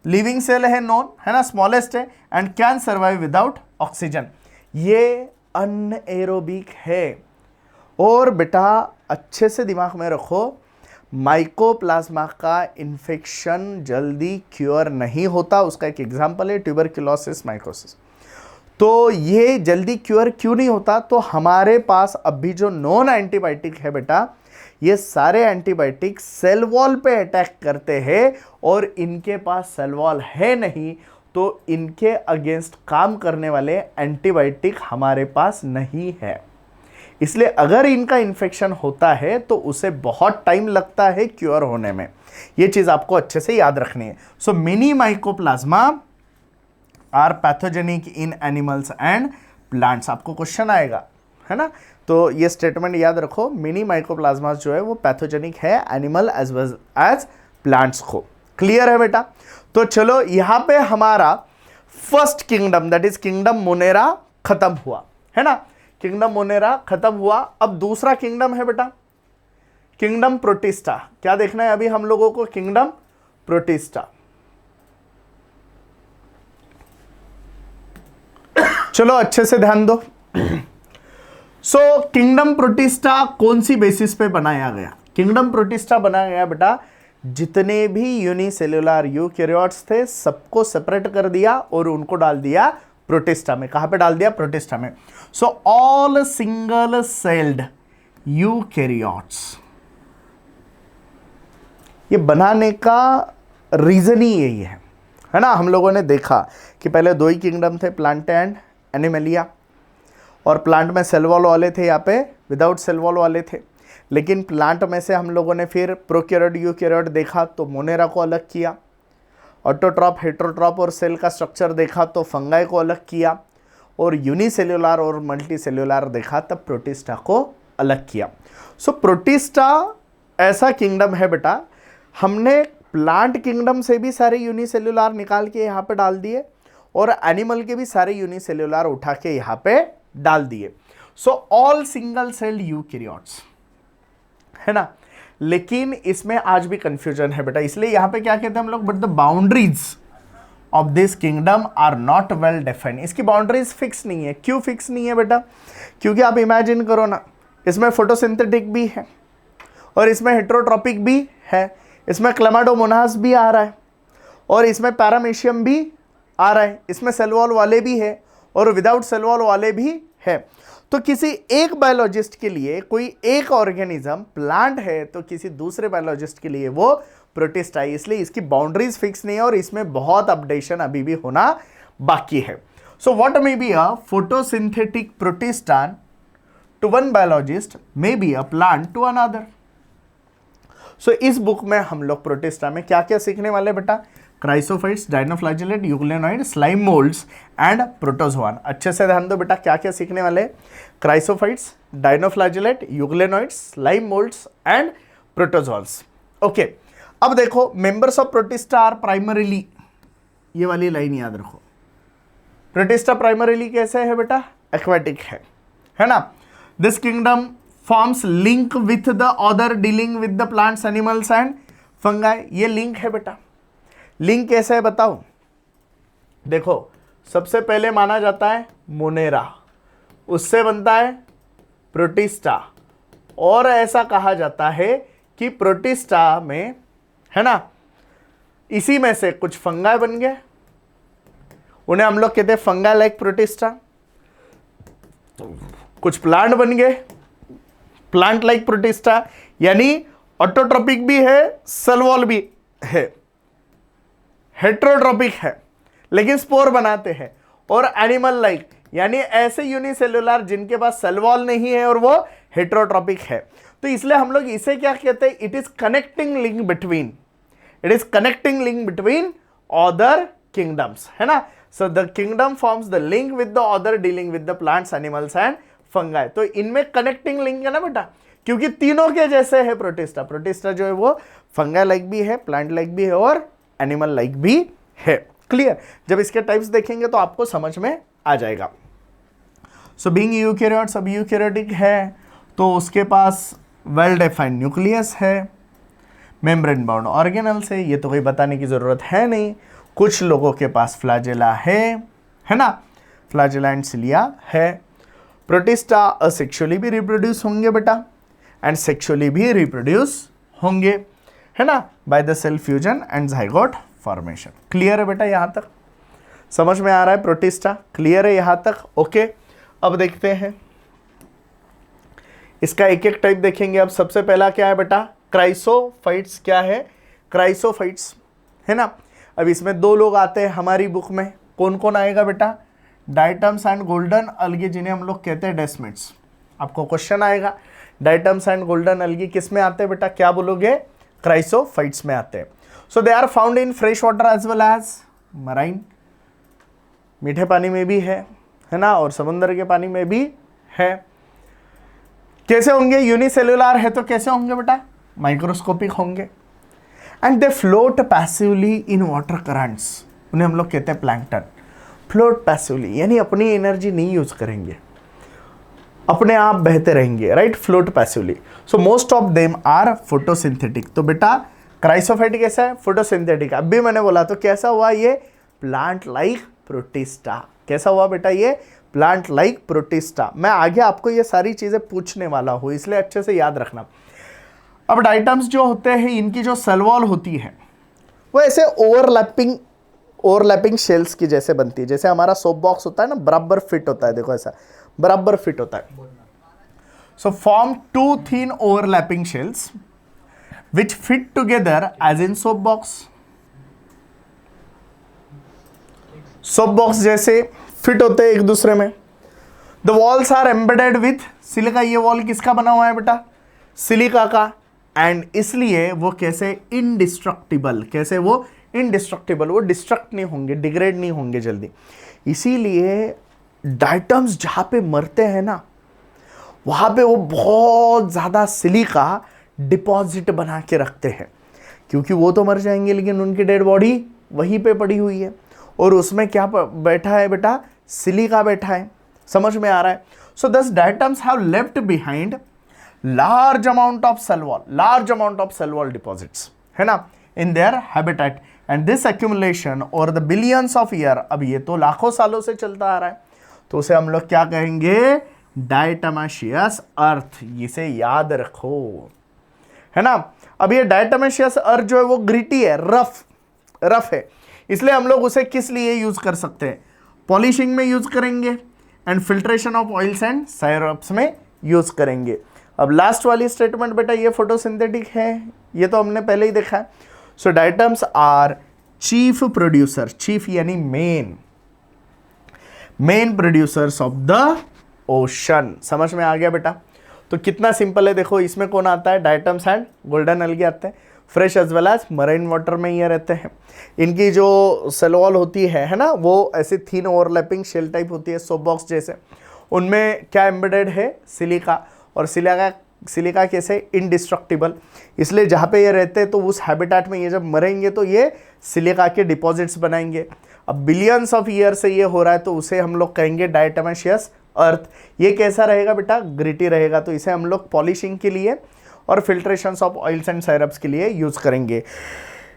living cell है known, है ना, smallest है, and can survive without oxygen। ये अनएरोबिक है। और बेटा अच्छे से दिमाग में रखो, माइकोप्लाज्मा का इन्फेक्शन जल्दी क्योर नहीं होता। उसका एक एग्जांपल है ट्यूबरक्लोसिस माइकोसिस। तो ये जल्दी क्योर क्यों नहीं होता, तो हमारे पास अभी जो नॉन एंटीबायोटिक है बेटा, ये सारे एंटीबायोटिक सेल वॉल पे अटैक करते हैं और इनके पास सेल वॉल है नहीं, तो इनके अगेंस्ट काम करने वाले एंटीबायोटिक हमारे पास नहीं है। इसलिए अगर इनका इन्फेक्शन होता है तो उसे बहुत टाइम लगता है क्योर होने में। ये चीज आपको अच्छे से याद रखनी है। So many mycoplasma are pathogenic in animals and plants. आपको क्वेश्चन आएगा, है ना, तो ये स्टेटमेंट याद रखो, मिनी माइकोप्लाज्मा जो है वो पैथोजेनिक है animal as well as plants को। क्लियर है बेटा। तो चलो यहां पे हमारा first kingdom that is kingdom Monera खत्म हुआ, है ना, किंगडम मोनेरा खत्म हुआ। अब दूसरा किंगडम है बेटा किंगडम प्रोटिस्टा। क्या देखना है अभी हम लोगों को, किंगडम प्रोटिस्टा। चलो अच्छे से ध्यान दो। सो किंगडम प्रोटिस्टा कौन सी बेसिस पे बनाया गया? किंगडम प्रोटिस्टा बनाया गया बेटा, जितने भी यूनिसेल्युलर यूकैरियोट्स थे सबको सेपरेट कर दिया और उनको डाल दिया प्रोटिस्टा में। कहां पे डाल दिया? प्रोटिस्टा में। So all single celled eukaryotes, ये बनाने का रीजन ही यही है ना। हम लोगों ने देखा कि पहले दो ही किंगडम थे, प्लांट एंड एनिमलिया, और प्लांट में सेल वॉल वाले थे, यहाँ पे विदाउट सेल वॉल वाले थे। लेकिन प्लांट में से हम लोगों ने फिर प्रोकैरियोट यूकैरियोट देखा तो मोनेरा को अलग किया, ऑटोट्रॉप हेटेरोट्रॉप और सेल का स्ट्रक्चर देखा तो फंगाई को अलग किया, और यूनिसेल्युलर और मल्टीसेल्युलर देखा तब प्रोटिस्टा को अलग किया। सो प्रोटिस्टा ऐसा किंगडम है बेटा, हमने प्लांट किंगडम से भी सारे यूनिसेल्युलर निकाल के यहाँ पे डाल दिए और एनिमल के भी सारे यूनिसेल्युलर उठा के यहाँ पे डाल दिए। So all single celled eukaryotes, है ना। लेकिन इसमें आज भी कंफ्यूजन है बेटा, इसलिए यहां पे क्या कहते हैं हम लोग, but the boundaries of this kingdom are not well defined. इसकी बाउंड्रीज फिक्स नहीं है। क्यों फिक्स नहीं है बेटा? क्योंकि आप इमेजिन करो ना, इसमें फोटोसिंथेटिक भी है और इसमें हेटेरोट्रॉपिक भी है, इसमें क्लेमाडोमोनास भी आ रहा है और इसमें पैरामेशियम भी आ रहा है, इसमें सेल वॉल वाले भी है और विदाउट सेल वॉल वाले भी है। तो किसी एक बायोलॉजिस्ट के लिए कोई एक ऑर्गेनिज्म प्लांट है तो किसी दूसरे बायोलॉजिस्ट के लिए वो प्रोटिस्टा है, इसलिए इसकी बाउंड्रीज फिक्स नहीं है और इसमें बहुत अपडेशन अभी भी होना बाकी है। So what may be a photosynthetic protistan to one biologist may be a plant to another. So इस बुक में हम लोग प्रोटिस्टा में क्या क्या सीखने वाले बेटा? Chrysophytes, dinoflagellate, euglenoid, slime moulds and protozoan. अच्छे से ध्यान दो बेटा, क्या क्या सीखने वाले? Chrysophytes, dinoflagellate, euglenoids, slime moulds and protozoans. Okay, अब देखो, members of Protista are primarily, ये वाली लाइन याद रखो, प्रोटिस्टा प्राइमरीली कैसे है बेटा? एक्वाटिक है ना। This kingdom forms link with the other dealing with the plants, animals and fungi. ये लिंक है बेटा। लिंक कैसे है बताओ? देखो सबसे पहले माना जाता है मोनेरा, उससे बनता है प्रोटिस्टा, और ऐसा कहा जाता है कि प्रोटिस्टा में, है ना, इसी में से कुछ फंगाई बन गए, उन्हें हम लोग कहते हैं फंगा लाइक प्रोटिस्टा। कुछ प्लांट बन गए प्लांट लाइक प्रोटिस्टा, यानी ऑटोट्रोपिक भी है, सेल वॉल भी है, हेट्रोट्रोपिक है लेकिन स्पोर बनाते हैं, और एनिमल लाइक यानी ऐसे यूनिसेलुलर जिनके पास सेल वॉल नहीं है और वो हेट्रोट्रोपिक है। तो इसलिए हम लोग इसे क्या कहते हैं, it is connecting link between, it is connecting link between other kingdoms, है ना। So the kingdom forms the link with the other dealing with the plants, animals and fungi. तो इनमें कनेक्टिंग लिंक है ना बेटा, क्योंकि तीनों के जैसे है प्रोटिस्टा। प्रोटिस्टा जो है वो फंगा लाइक भी है, प्लांट लाइक भी है और एनिमल लाइक भी है। क्लियर? जब इसके टाइप्स देखेंगे तो आपको समझ में आ जाएगा। सो बीइंग यूकैरियोट, सब यूकैरियोटिक है तो उसके पास वेल डिफाइंड न्यूक्लियस है, मेम्ब्रेन बाउंड ऑर्गेनल्स है, ये तो कोई बताने की जरूरत है नहीं। कुछ लोगों के पास फ्लैजेला है ना, फ्लैजेला एंड सिलिया है। प्रोटिस्टा असेक्सुअली भी रिप्रोड्यूस होंगे बेटा, एंड सेक्सुअली भी रिप्रोड्यूस होंगे, है ना, by the cell fusion and zygote formation. Clear है बेटा? यहां तक समझ में आ रहा है प्रोटिस्टा? क्लियर है यहां तक? ओके, अब देखते हैं इसका एक एक टाइप देखेंगे। अब सबसे पहला क्या है बेटा? क्राइसोफाइट्स। क्या है? क्राइसोफाइट्स, है ना। अब इसमें दो लोग आते हैं हमारी बुक में, कौन कौन आएगा बेटा? डाइटम्स एंड गोल्डन अलगी, जिन्हें हम लोग कहते हैं डेस्मिड्स। आपको क्वेश्चन आएगा डाइटम्स एंड गोल्डन अलगी किस में आते हैं बेटा? क्या बोलोगे? क्राइसोफाइट्स में आते हैं। So they are found in fresh water as well as marine, मीठे पानी में भी है ना, और समुद्र के पानी में भी है। कैसे होंगे? यूनिसेल्युलर है तो कैसे होंगे बेटा? माइक्रोस्कोपिक होंगे। And they float passively in water currents, उन्हें हम लोग कहते हैं प्लैंकटन। फ्लोट पैसिवली यानी अपनी एनर्जी नहीं यूज करेंगे, अपने आप बहते रहेंगे, right? Float passively. So most of them are photosynthetic. तो बेटा क्राइसोफाइट कैसा है? फोटोसिंथेटिक। अब भी मैंने बोला तो कैसा हुआ ये? Plant like protista. कैसा हुआ बेटा ये? Plant like protista. मैं आगे आपको ये सारी चीजें पूछने वाला हूं, इसलिए अच्छे से याद रखना। अब डाइटम्स जो होते हैं, इनकी जो सेल वॉल होती है वो ऐसे ओवरलैपिंग शेल्स की जैसे बनती है। जैसे हमारा सोप बॉक्स होता है ना, बराबर फिट होता है, देखो ऐसा बराबर फिट होता है। So form two thin overlapping shells which fit together as in soap box. Soap box जैसे फिट होते हैं एक दूसरे में। The walls are embedded with silica. ये वॉल किसका बना हुआ है बेटा? सिलिका का। एंड इसलिए वो कैसे? इनडिस्ट्रक्टिबल। कैसे वो? इनडिस्ट्रक्टिबल, वो डिस्ट्रक्ट नहीं होंगे, डिग्रेड नहीं होंगे जल्दी। इसीलिए डाइटम्स जहां पे मरते हैं ना, वहां पे वो बहुत ज्यादा सिलिका डिपॉजिट बना के रखते हैं, क्योंकि वो तो मर जाएंगे लेकिन उनकी डेड बॉडी वहीं पे पड़ी हुई है, और उसमें क्या बैठा है बेटा? सिलिका बैठा है। समझ में आ रहा है? So thus diatoms have left behind large amount of cell wall deposits, है ना, in their habitat, and this accumulation over the billions of year, अब ये तो लाखों सालों से चलता आ रहा है, तो उसे हम लोग क्या कहेंगे? डायटमेशियस अर्थ। इसे याद रखो, है ना। अब ये डायटमेशियस अर्थ जो है वो ग्रिटी है, रफ है, इसलिए हम लोग उसे किस लिए यूज कर सकते हैं? पॉलिशिंग में यूज करेंगे, and filtration of oils and syrups में यूज करेंगे। अब लास्ट वाली स्टेटमेंट बेटा, ये फोटोसिंथेटिक है, ये तो हमने पहले ही देखा है। So diatoms are chief producer, chief यानी main producers of the ocean. समझ में आ गया बेटा? तो कितना सिंपल है, देखो इसमें कौन आता है? डाइटम्स एंड गोल्डन अलगी आते हैं, fresh as well as marine water में ये रहते हैं। इनकी जो सेल वॉल होती है ना, वो ऐसे थिन ओवरलैपिंग शेल टाइप होती है, सोप बॉक्स जैसे। उनमें क्या एम्बेडेड है? सिलिका। और सिलिका कैसे? इनडिस्ट्रक्टिबल। इसलिए जहाँ पे ये रहते हैं तो उस हैबिटेट में ये जब मरेंगे तो ये सिलिका के डिपॉजिट्स बनाएंगे। अब बिलियंस ऑफ ईयर से ये हो रहा है तो उसे हम लोग कहेंगे डायटमेशियस अर्थ। ये कैसा रहेगा बेटा? ग्रिटी रहेगा। तो इसे हम लोग पॉलिशिंग के लिए और filtration of oils and syrups के लिए यूज करेंगे।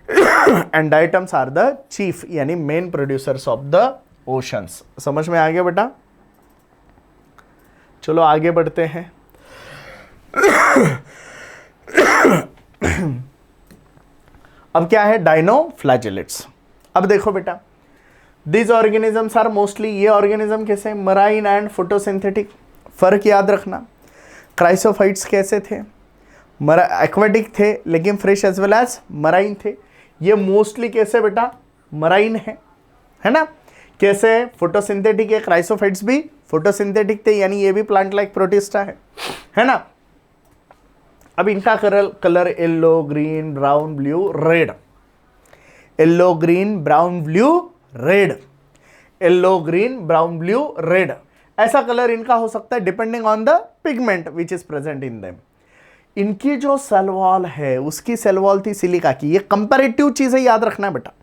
And diatoms are the chief यानी main producers of the oceans. समझ में आ गया बेटा? चलो आगे बढ़ते हैं। अब क्या है? डायनोफ्लैजेलेट्स। अब देखो बेटा, दीज ऑर्गेनिजम्स आर मोस्टली, ये ऑर्गेनिज्म कैसे? Marine and photosynthetic. फर्क याद रखना, क्राइसोफाइट्स कैसे थे? एक्वेटिक थे लेकिन fresh as well as marine थे। ये मोस्टली कैसे बेटा? मराइन है ना? कैसे? फोटोसिंथेटिक है। क्राइसोफाइट्स भी फोटोसिंथेटिक थे यानी ये भी प्लांट लाइक प्रोटिस्टा है ना? अब इनका colour yellow, green, brown, blue, red. Yellow, green, brown, blue, red. Yellow, green, brown, blue, red. ऐसा कलर इनका हो सकता है depending on the pigment which is present in them. इनकी जो सेल वॉल है उसकी सेल वॉल थी सिलिका की। ये कंपैरेटिव चीजें याद रखना है बेटा।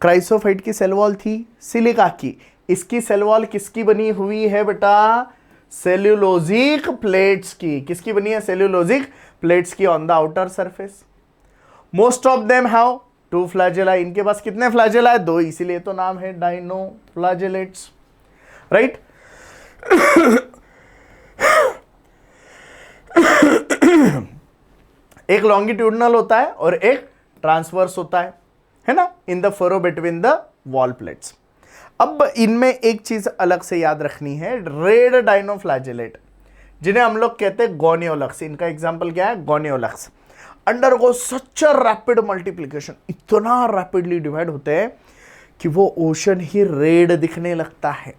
क्राइसोफाइट की सेल वॉल थी सिलिका की, इसकी सेल वॉल किसकी बनी हुई है बेटा? सेल्यूलोजिक प्लेट्स की। किसकी बनी है? सेल्यूलोजिक प्लेट्स की on the outer surface. Most of them have 2 flagella. इनके पास कितने फ्लैजेला है? 2, इसीलिए तो नाम है डायनोफ्लैजेलेट्स, राइट? एक लॉन्गिट्यूडनल होता है और एक ट्रांसवर्स होता है ना, in the furrow between the wall plates. अब इनमें एक चीज अलग से याद रखनी है, रेड डायनोफ्लैजेलेट जिन्हें हम लोग कहते हैं गोनियोलक्स। इनका एग्जांपल क्या है? Gonyaulax undergo such a rapid multiplication, इतना रैपिडली डिवाइड होते हैं कि वो ओशन ही रेड दिखने लगता है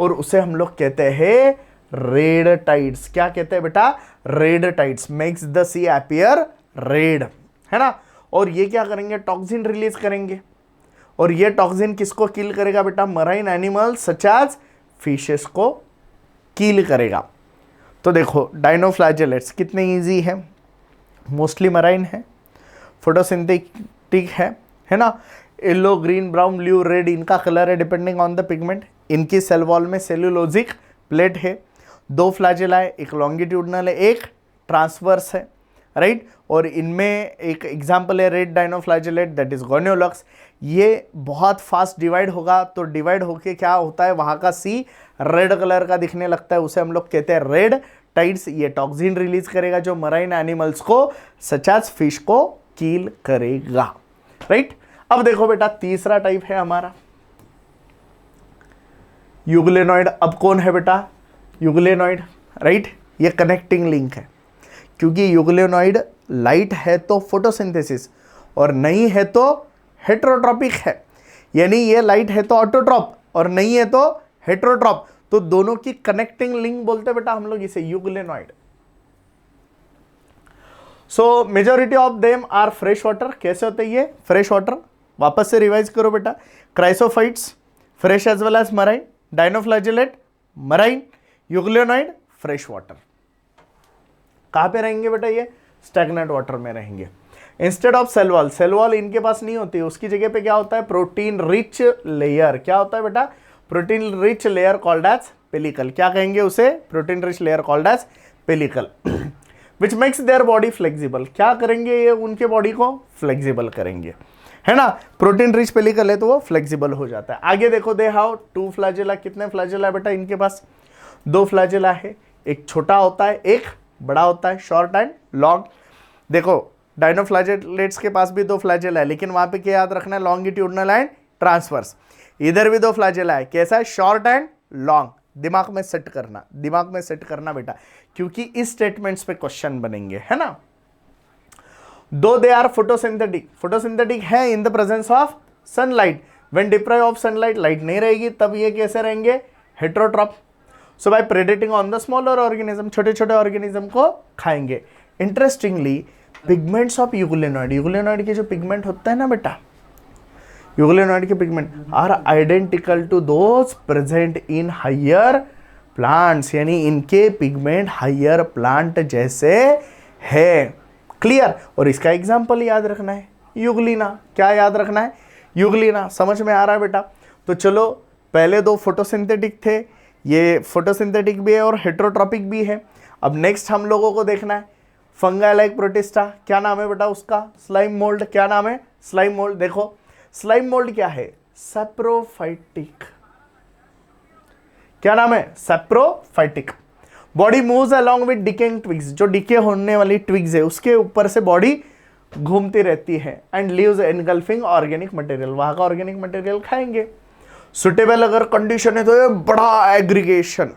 और उसे हम लोग कहते हैं रेड टाइड्स। क्या कहते हैं बेटा? Red tides. Makes the sea appear red, है ना? और ये क्या करेंगे? टॉक्सिन रिलीज करेंगे। और ये टॉक्सिन किसको किल करेगा बेटा? Marine animals such as fishes को किल करेगा। तो देखो डायनोफ्लैजेलेट्स कितने इजी है, मोस्टली मराइन है, फोटोसिंथेटिक है ना? Yellow, green, brown, blue, red इनका कलर है डिपेंडिंग ऑन द पिगमेंट। इनकी सेल वॉल में सेल्यूलोजिक प्लेट है, 2 फ्लैजेला है, एक लॉन्गिट्यूडनल है, एक ट्रांसवर्स है, राइट? और इनमें एक एग्जाम्पल है रेड डायनोफ्लैजेलेट, दैट इज गोनियोलक्स। ये बहुत फास्ट डिवाइड होगा, तो डिवाइड होके क्या होता है? वहाँ का सी रेड कलर का दिखने लगता है, उसे हम लोग कहते हैं रेड टाइड्स। ये टॉक्सिन रिलीज करेगा जो मराइन एनिमल्स को सच एज फिश को किल करेगा, राइट? अब देखो बेटा, तीसरा टाइप है हमारा यूग्लेनॉइड। अब कौन है बेटा? यूग्लेनॉइड, राइट? ये कनेक्टिंग लिंक है, क्योंकि यूग्लेनॉइड लाइट है तो फोटोसिंथेसिस और नहीं है तो हेट्रोट्रॉपिक है, यानी ये लाइट है तो ऑटोट्रॉप और नहीं है तो हेट्रोट्रॉप। तो दोनों की कनेक्टिंग लिंक बोलते हैं बेटा हम लोग इसे euglenoid. So majority of them are fresh water. कैसे होते हैं ये? Fresh water. वापस से रिवाइज करो बेटा, chrysophytes fresh as well as marine, dinoflagellate marine, euglenoid fresh water. कहां पे रहेंगे बेटा? ये स्टैग्नेंट वाटर में रहेंगे। Instead of cell wall, cell wall इनके पास नहीं होती, उसकी जगह पे क्या होता है? Protein rich layer. क्या होता है बेटा? Protein rich layer called as pellicle. क्या कहेंगे उसे? Protein rich layer called as pellicle, which makes their body flexible. क्या करेंगे ये? उनके बॉडी को फ्लेक्सिबल करेंगे, है ना? प्रोटीन रिच पेलिकल है तो वो फ्लेक्सिबल हो जाता है। आगे देखो, दे हैव 2 फ्लैजेला। कितने फ्लैजेला है बेटा इनके पास? 2 फ्लैजेला है, एक छोटा होता है, एक बड़ा होता है, शॉर्ट एंड लॉन्ग। देखो डायनोफ्लैजेलेट्स के पास भी 2 फ्लैजेला है, लेकिन वहां पे क्या याद रखना है? Longitudinal and transverse. इधर भी 2 फ्लैजेला है, कैसा है? Short and long. दिमाग में सेट करना, दिमाग में सेट करना बेटा, क्योंकि इस स्टेटमेंट्स पे क्वेश्चन बनेंगे, है ना? दो दे आर फोटोसिंथेटिक, फोटोसिंथेटिक है in the presence of sunlight. When deprive of sunlight, light नहीं रहेगी तब ये कैसे रहेंगे? Heterotroph. So by predating on the smaller organism, छोटे छोटे ऑर्गेनिज्म को खाएंगे। Interestingly pigments of euglenoid, euglenoid के जो पिगमेंट होता है ना बेटा, यूग्लेनॉइड के pigment are identical to those present in higher plants, यानी इनके पिगमेंट हायर प्लांट जैसे है। क्लियर? और इसका एग्जाम्पल याद रखना है, यूग्लिना। क्या याद रखना है? यूग्लिना। समझ में आ रहा है बेटा? तो चलो, पहले 2 फोटोसिंथेटिक थे, ये फोटोसिंथेटिक भी है और हेट्रोट्रॉपिक भी है। अब नेक्स्ट हम लोगों को देखना है फंगाई लाइक प्रोटिस्टा, क्या नाम है बेटा उसका? Slime mould. क्या नाम है? Slime mould. देखो स्लाइम मोल्ड क्या है? सैप्रोफाइटिक। क्या नाम है? Saprophytic. Body moves along with decaying twigs, जो डिके होने वाली ट्विग्स है उसके ऊपर से बॉडी घूमती रहती है। And leaves engulfing organic material, वहां का ऑर्गेनिक मटेरियल खाएंगे। सुटेबल अगर कंडीशन है तो ये बड़ा एग्रीगेशन,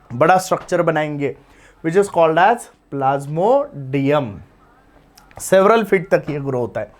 बड़ा स्ट्रक्चर बनाएंगे, which is called as plasmodium. Several feet तक ये ग्रो होता है।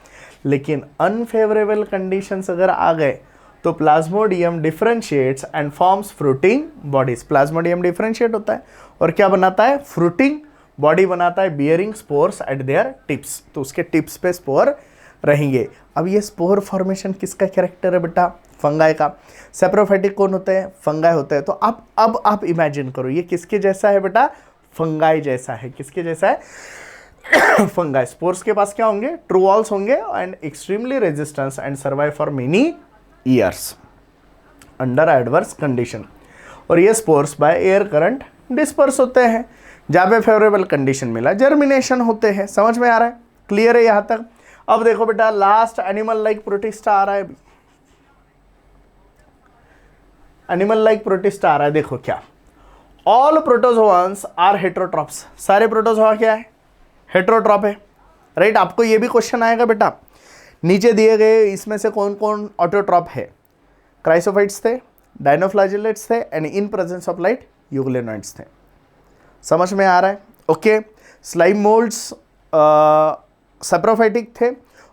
लेकिन अनफेवरेबल कंडीशंस अगर आ गए तो Plasmodium differentiates and forms fruiting bodies. Plasmodium differentiate होता है और क्या बनाता है? फ्रूटिंग बॉडी बनाता है, bearing spores eight there tips. तो उसके टिप्स पे स्पोर रहेंगे। अब ये स्पोर फॉर्मेशन किसका कैरेक्टर है बेटा? फंगाई का। सेप्रोफाइटिक कौन होते हैं? फंगाई होते हैं। तो अब आप इमेजिन करो ये किसके जैसा है बेटा? फंगाई जैसा है। किसके जैसा है? फंगाई। स्पोर्स के पास क्या होंगे? ट्रू वॉल्स होंगे and extremely resistance and survive for many years under adverse condition. और ये spores by air current disperse होते हैं। जहाँ पे फेवरेबल कंडीशन मिला जर्मिनेशन होते हैं। समझ में आ रहा है? क्लियर है यहाँ तक? अब देखो बेटा लास्ट एनिमल लाइक प्रोटिस्टा आ रहा है। एनिमल लाइक प्रोटिस्टा आ रहा है। देखो क्या, ऑल प्रोटोजोआंस आर हेट्रोट्रॉप्स। सारे प्रोटोजोआ क्या है? हेट्रोट्रॉप है, राइट। आपको ये भी क्वेश्चन आएगा बेटा, नीचे दिए गए इसमें से कौन कौन ऑटोट्रॉप है? क्राइसोफाइट्स थे, डायनोफ्लैजिलेट्स थे and in presence of light euglenoids थे। समझ में आ रहा है? ओके। स्लाइम मोल्ड्स सैप्रोफाइटिक थे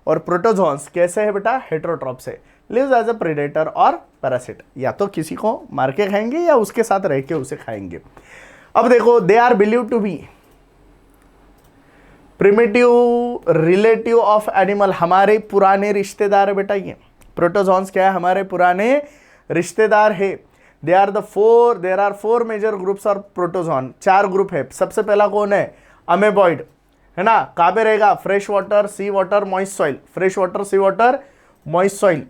और प्रोटोजोन्स कैसे है बेटा? हेट्रोट्रॉप्स है। लिव्स एज अ प्रेडेटर और पैरासिट, या तो किसी को मार के खाएंगे या उसके साथ रह के उसे खाएंगे। अब देखो they are believe to be primitive relative of animal, हमारे पुराने रिश्तेदार है बेटा। ये प्रोटोजोन्स क्या है? हमारे पुराने रिश्तेदार है। There are four major groups of protozoans, 4 group है। सबसे पहला कौन है? अमेबॉइड, है ना। कहाँ पे रहेगा? Fresh water, sea water, moist soil. Fresh water, sea water, moist soil.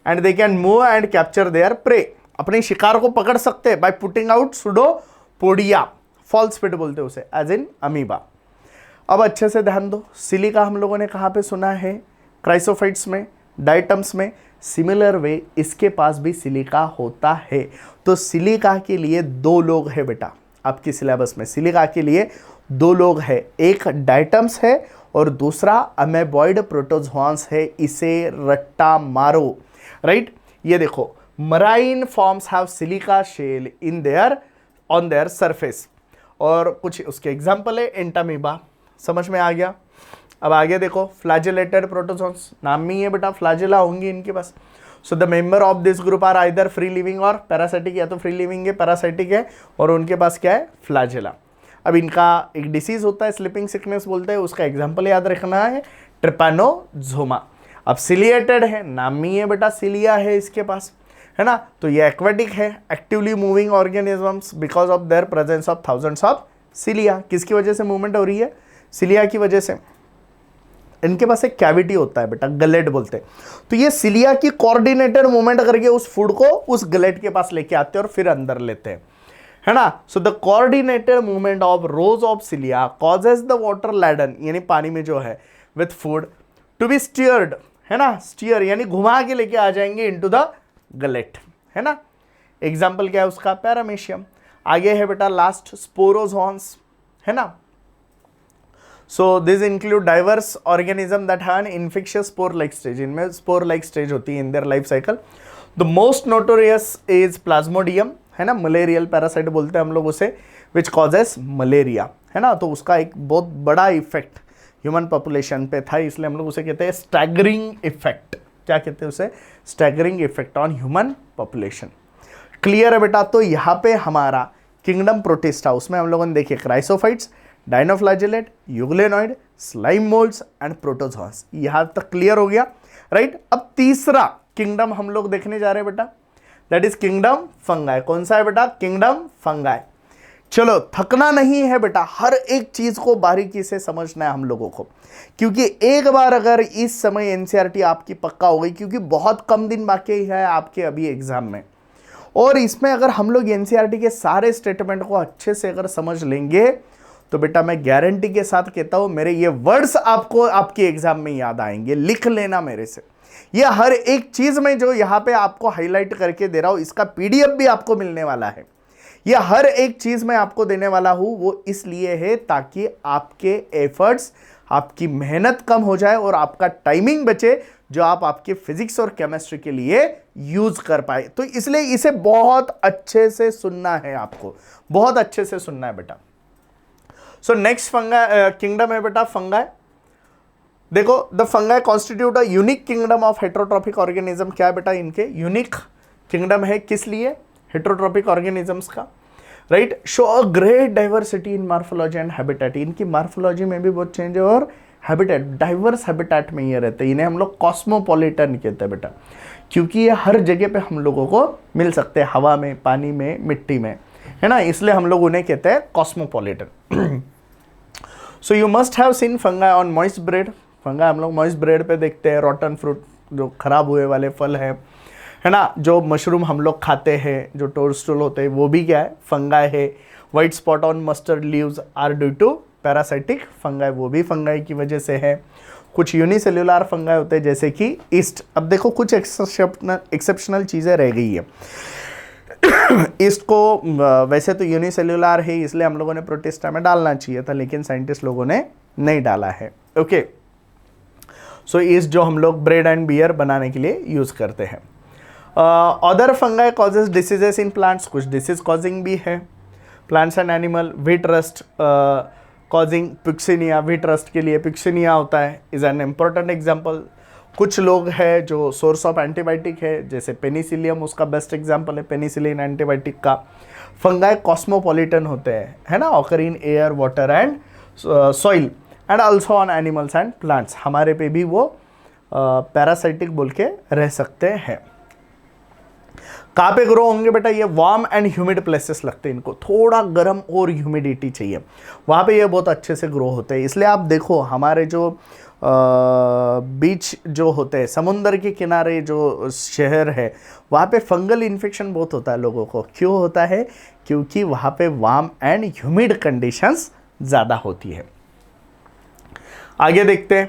And they can move and capture their prey, अपने शिकार को पकड़ सकते हैं by putting out pseudopodia. False feet बोलते हैं उसे, एज इन अमीबा। अब अच्छे से ध्यान दो, सिलिका हम लोगों ने कहाँ पे सुना है? क्राइसोफाइट्स में, डाइटम्स में। सिमिलर वे इसके पास भी सिलिका होता है। तो सिलिका के लिए 2 लोग हैं बेटा आपकी सिलेबस में। सिलिका के लिए 2 लोग हैं, एक डाइटम्स है और दूसरा अमेबॉइड प्रोटोजोआंस है। इसे रट्टा मारो, राइट। ये देखो marine forms have silica shell in their on their surface, और कुछ उसके एग्जाम्पल है एंटामीबा। समझ में आ गया? अब आगे देखो फ्लैजेलेटेड प्रोटोजोन्स, नाम में ही है बेटा, फ्लैजेला होंगी इनके पास। So the member of this group are either free living और पैरासाइटिक, या तो फ्री लिविंग है, पैरासाइटिक है, और उनके पास क्या है? फ्लैजेला। अब इनका एक डिसीज होता है स्लीपिंग सिकनेस बोलते हैं, उसका एग्जाम्पल याद रखना है ट्रिपैनोजोमा। अब सिलिएटेड है, नाम में ही है बेटा, सिलिया है इसके पास, है ना। तो ये एक्वेटिक है, actively moving organisms because of their presence of thousands of cilia. किसकी वजह से मूवमेंट हो रही है? सिलिया की वजह से। इनके पास एक कैविटी होता है बेटा, गलेट बोलते हैं। तो ये सिलिया की कोऑर्डिनेटेड मूवमेंट करके उस फूड को उस गलेट के पास लेके आते हैं और फिर अंदर लेते हैं, है ना। So the coordinated movement of rows of cilia causes the water laden, यानी पानी में जो है, with food to be steered, है ना। स्टीयर यानी घुमा के लेके आ जाएंगे इनटू द गलेट, है ना। एग्जाम्पल क्या है उसका? पैरामीशियम। आगे है बेटा लास्ट स्पोरोजोन्स, है ना। So these include diverse organism that have an infectious spore-like stage. इनमें spore-like stage होती है in their life cycle. The most notorious is Plasmodium, है ना, malarial parasite बोलते हैं हम लोग उसे, which causes malaria, है ना। तो उसका एक बहुत बड़ा इफेक्ट ह्यूमन पॉपुलेशन पे था, इसलिए हम लोग उसे कहते हैं स्टैगरिंग इफेक्ट। क्या कहते हैं उसे? Staggering effect on human population. Clear है बेटा? तो यहाँ पे हमारा किंगडम प्रोटिस्टा, उसमें हम लोगों ने देखे chrysophytes, dinoflagellate, euglenoid, slime moulds and protozoans. यहां तक क्लियर हो गया, राइट। अब तीसरा किंगडम हम लोग देखने जा रहे हैं बेटा, दैट इज किंगडम फंगाई। कौन सा है बेटा? Kingdom fungi. चलो थकना नहीं है बेटा, हर एक चीज को बारीकी से समझना है हम लोगों को, क्योंकि एक बार अगर इस समय एनसीईआरटी आपकी पक्का हो गई, क्योंकि बहुत कम दिन बाकी है आपके अभी एग्जाम में, और इसमें अगर हम लोग एनसीईआरटी के सारे स्टेटमेंट को अच्छे से अगर समझ लेंगे तो बेटा मैं गारंटी के साथ कहता हूं मेरे ये वर्ड्स आपको आपके एग्जाम में याद आएंगे, लिख लेना मेरे से। ये हर एक चीज में जो यहां पे आपको हाईलाइट करके दे रहा हूं, इसका पीडीएफ भी आपको मिलने वाला है। ये हर एक चीज मैं आपको देने वाला हूं, वो इसलिए है ताकि आपके एफर्ट्स, आपकी मेहनत कम हो जाए और आपका टाइमिंग बचे, जो आप आपके फिजिक्स और केमिस्ट्री के लिए यूज कर पाए। तो इसलिए इसे बहुत अच्छे से सुनना है, आपको बहुत अच्छे से सुनना है बेटा। सो नेक्स्ट फंगाई किंगडम है बेटा फंगाई। देखो, the fungi constitute a unique kingdom of heterotrophic organism. क्या है बेटा, इनके यूनिक किंगडम है, किस लिए? हेट्रोट्रॉपिक ऑर्गेनिजम्स का, right. Show a great diversity in morphology and habitat. इनकी मार्फोलॉजी में भी बहुत चेंज है और हैबिटेट, डाइवर्स हैबिटेट में ये रहते हैं। इन्हें हम लोग कॉस्मोपॉलिटन कहते हैं बेटा, क्योंकि ये हर जगह पे हम लोगों को मिल सकते हैं, हवा में, पानी में, मिट्टी में, है ना, इसलिए हम लोग उन्हें कहते हैं cosmopolitan. So you must have seen fungi on moist bread. Fungi हम लोग मॉइस्ट ब्रेड पे देखते हैं। रॉटन फ्रूट, जो खराब हुए वाले फल है ना। जो मशरूम हम लोग खाते हैं, जो टोडस्टूल होते हैं, वो भी क्या है, फंगाई है। White spot on mustard leaves are due to parasitic fungi, वो भी फंगाई की वजह से है। कुछ यूनिसेल्युलर फंगाई होते हैं जैसे कि ईस्ट। अब देखो कुछ एक्सेप्शनल चीज़ें रह गई है। ईस्ट को वैसे तो यूनिसेल्युलर है, इसलिए हम लोगों ने प्रोटिस्टा में डालना चाहिए था, लेकिन साइंटिस्ट लोगों ने नहीं डाला है। ओके, सो ईस्ट जो हम लोग ब्रेड एंड बियर बनाने के लिए यूज करते हैं। Other fungi causes diseases in plants, कुछ डिसीज कॉजिंग भी है। Plants and animal, wheat rust causing puccinia, wheat rust के लिए पिक्सिनिया होता है, इज एन इम्पोर्टेंट एग्जाम्पल। कुछ लोग हैं जो सोर्स ऑफ एंटीबायोटिक है, जैसे पेनिसिलियम उसका बेस्ट एग्जाम्पल है, पेनिसिलिन एंटीबायोटिक का। फंगाई कॉस्मोपॉलिटन होते हैं, है ना, occur in air, water and soil and also on animals and plants. हमारे पे भी वो पैरासाइटिक बोल के रह सकते हैं। कहाँ पे ग्रो होंगे बेटा, ये वार्म एंड ह्यूमिड प्लेसेस लगते हैं इनको, थोड़ा गर्म और ह्यूमिडिटी चाहिए, वहाँ पे ये बहुत अच्छे से ग्रो होते हैं। इसलिए आप देखो हमारे जो बीच जो होते हैं, समुंदर के किनारे जो शहर है, वहाँ पे फंगल इन्फेक्शन बहुत होता है लोगों को। क्यों होता है? क्योंकि वहाँ पे वार्म एंड ह्यूमिड कंडीशंस ज़्यादा होती है। आगे देखते हैं।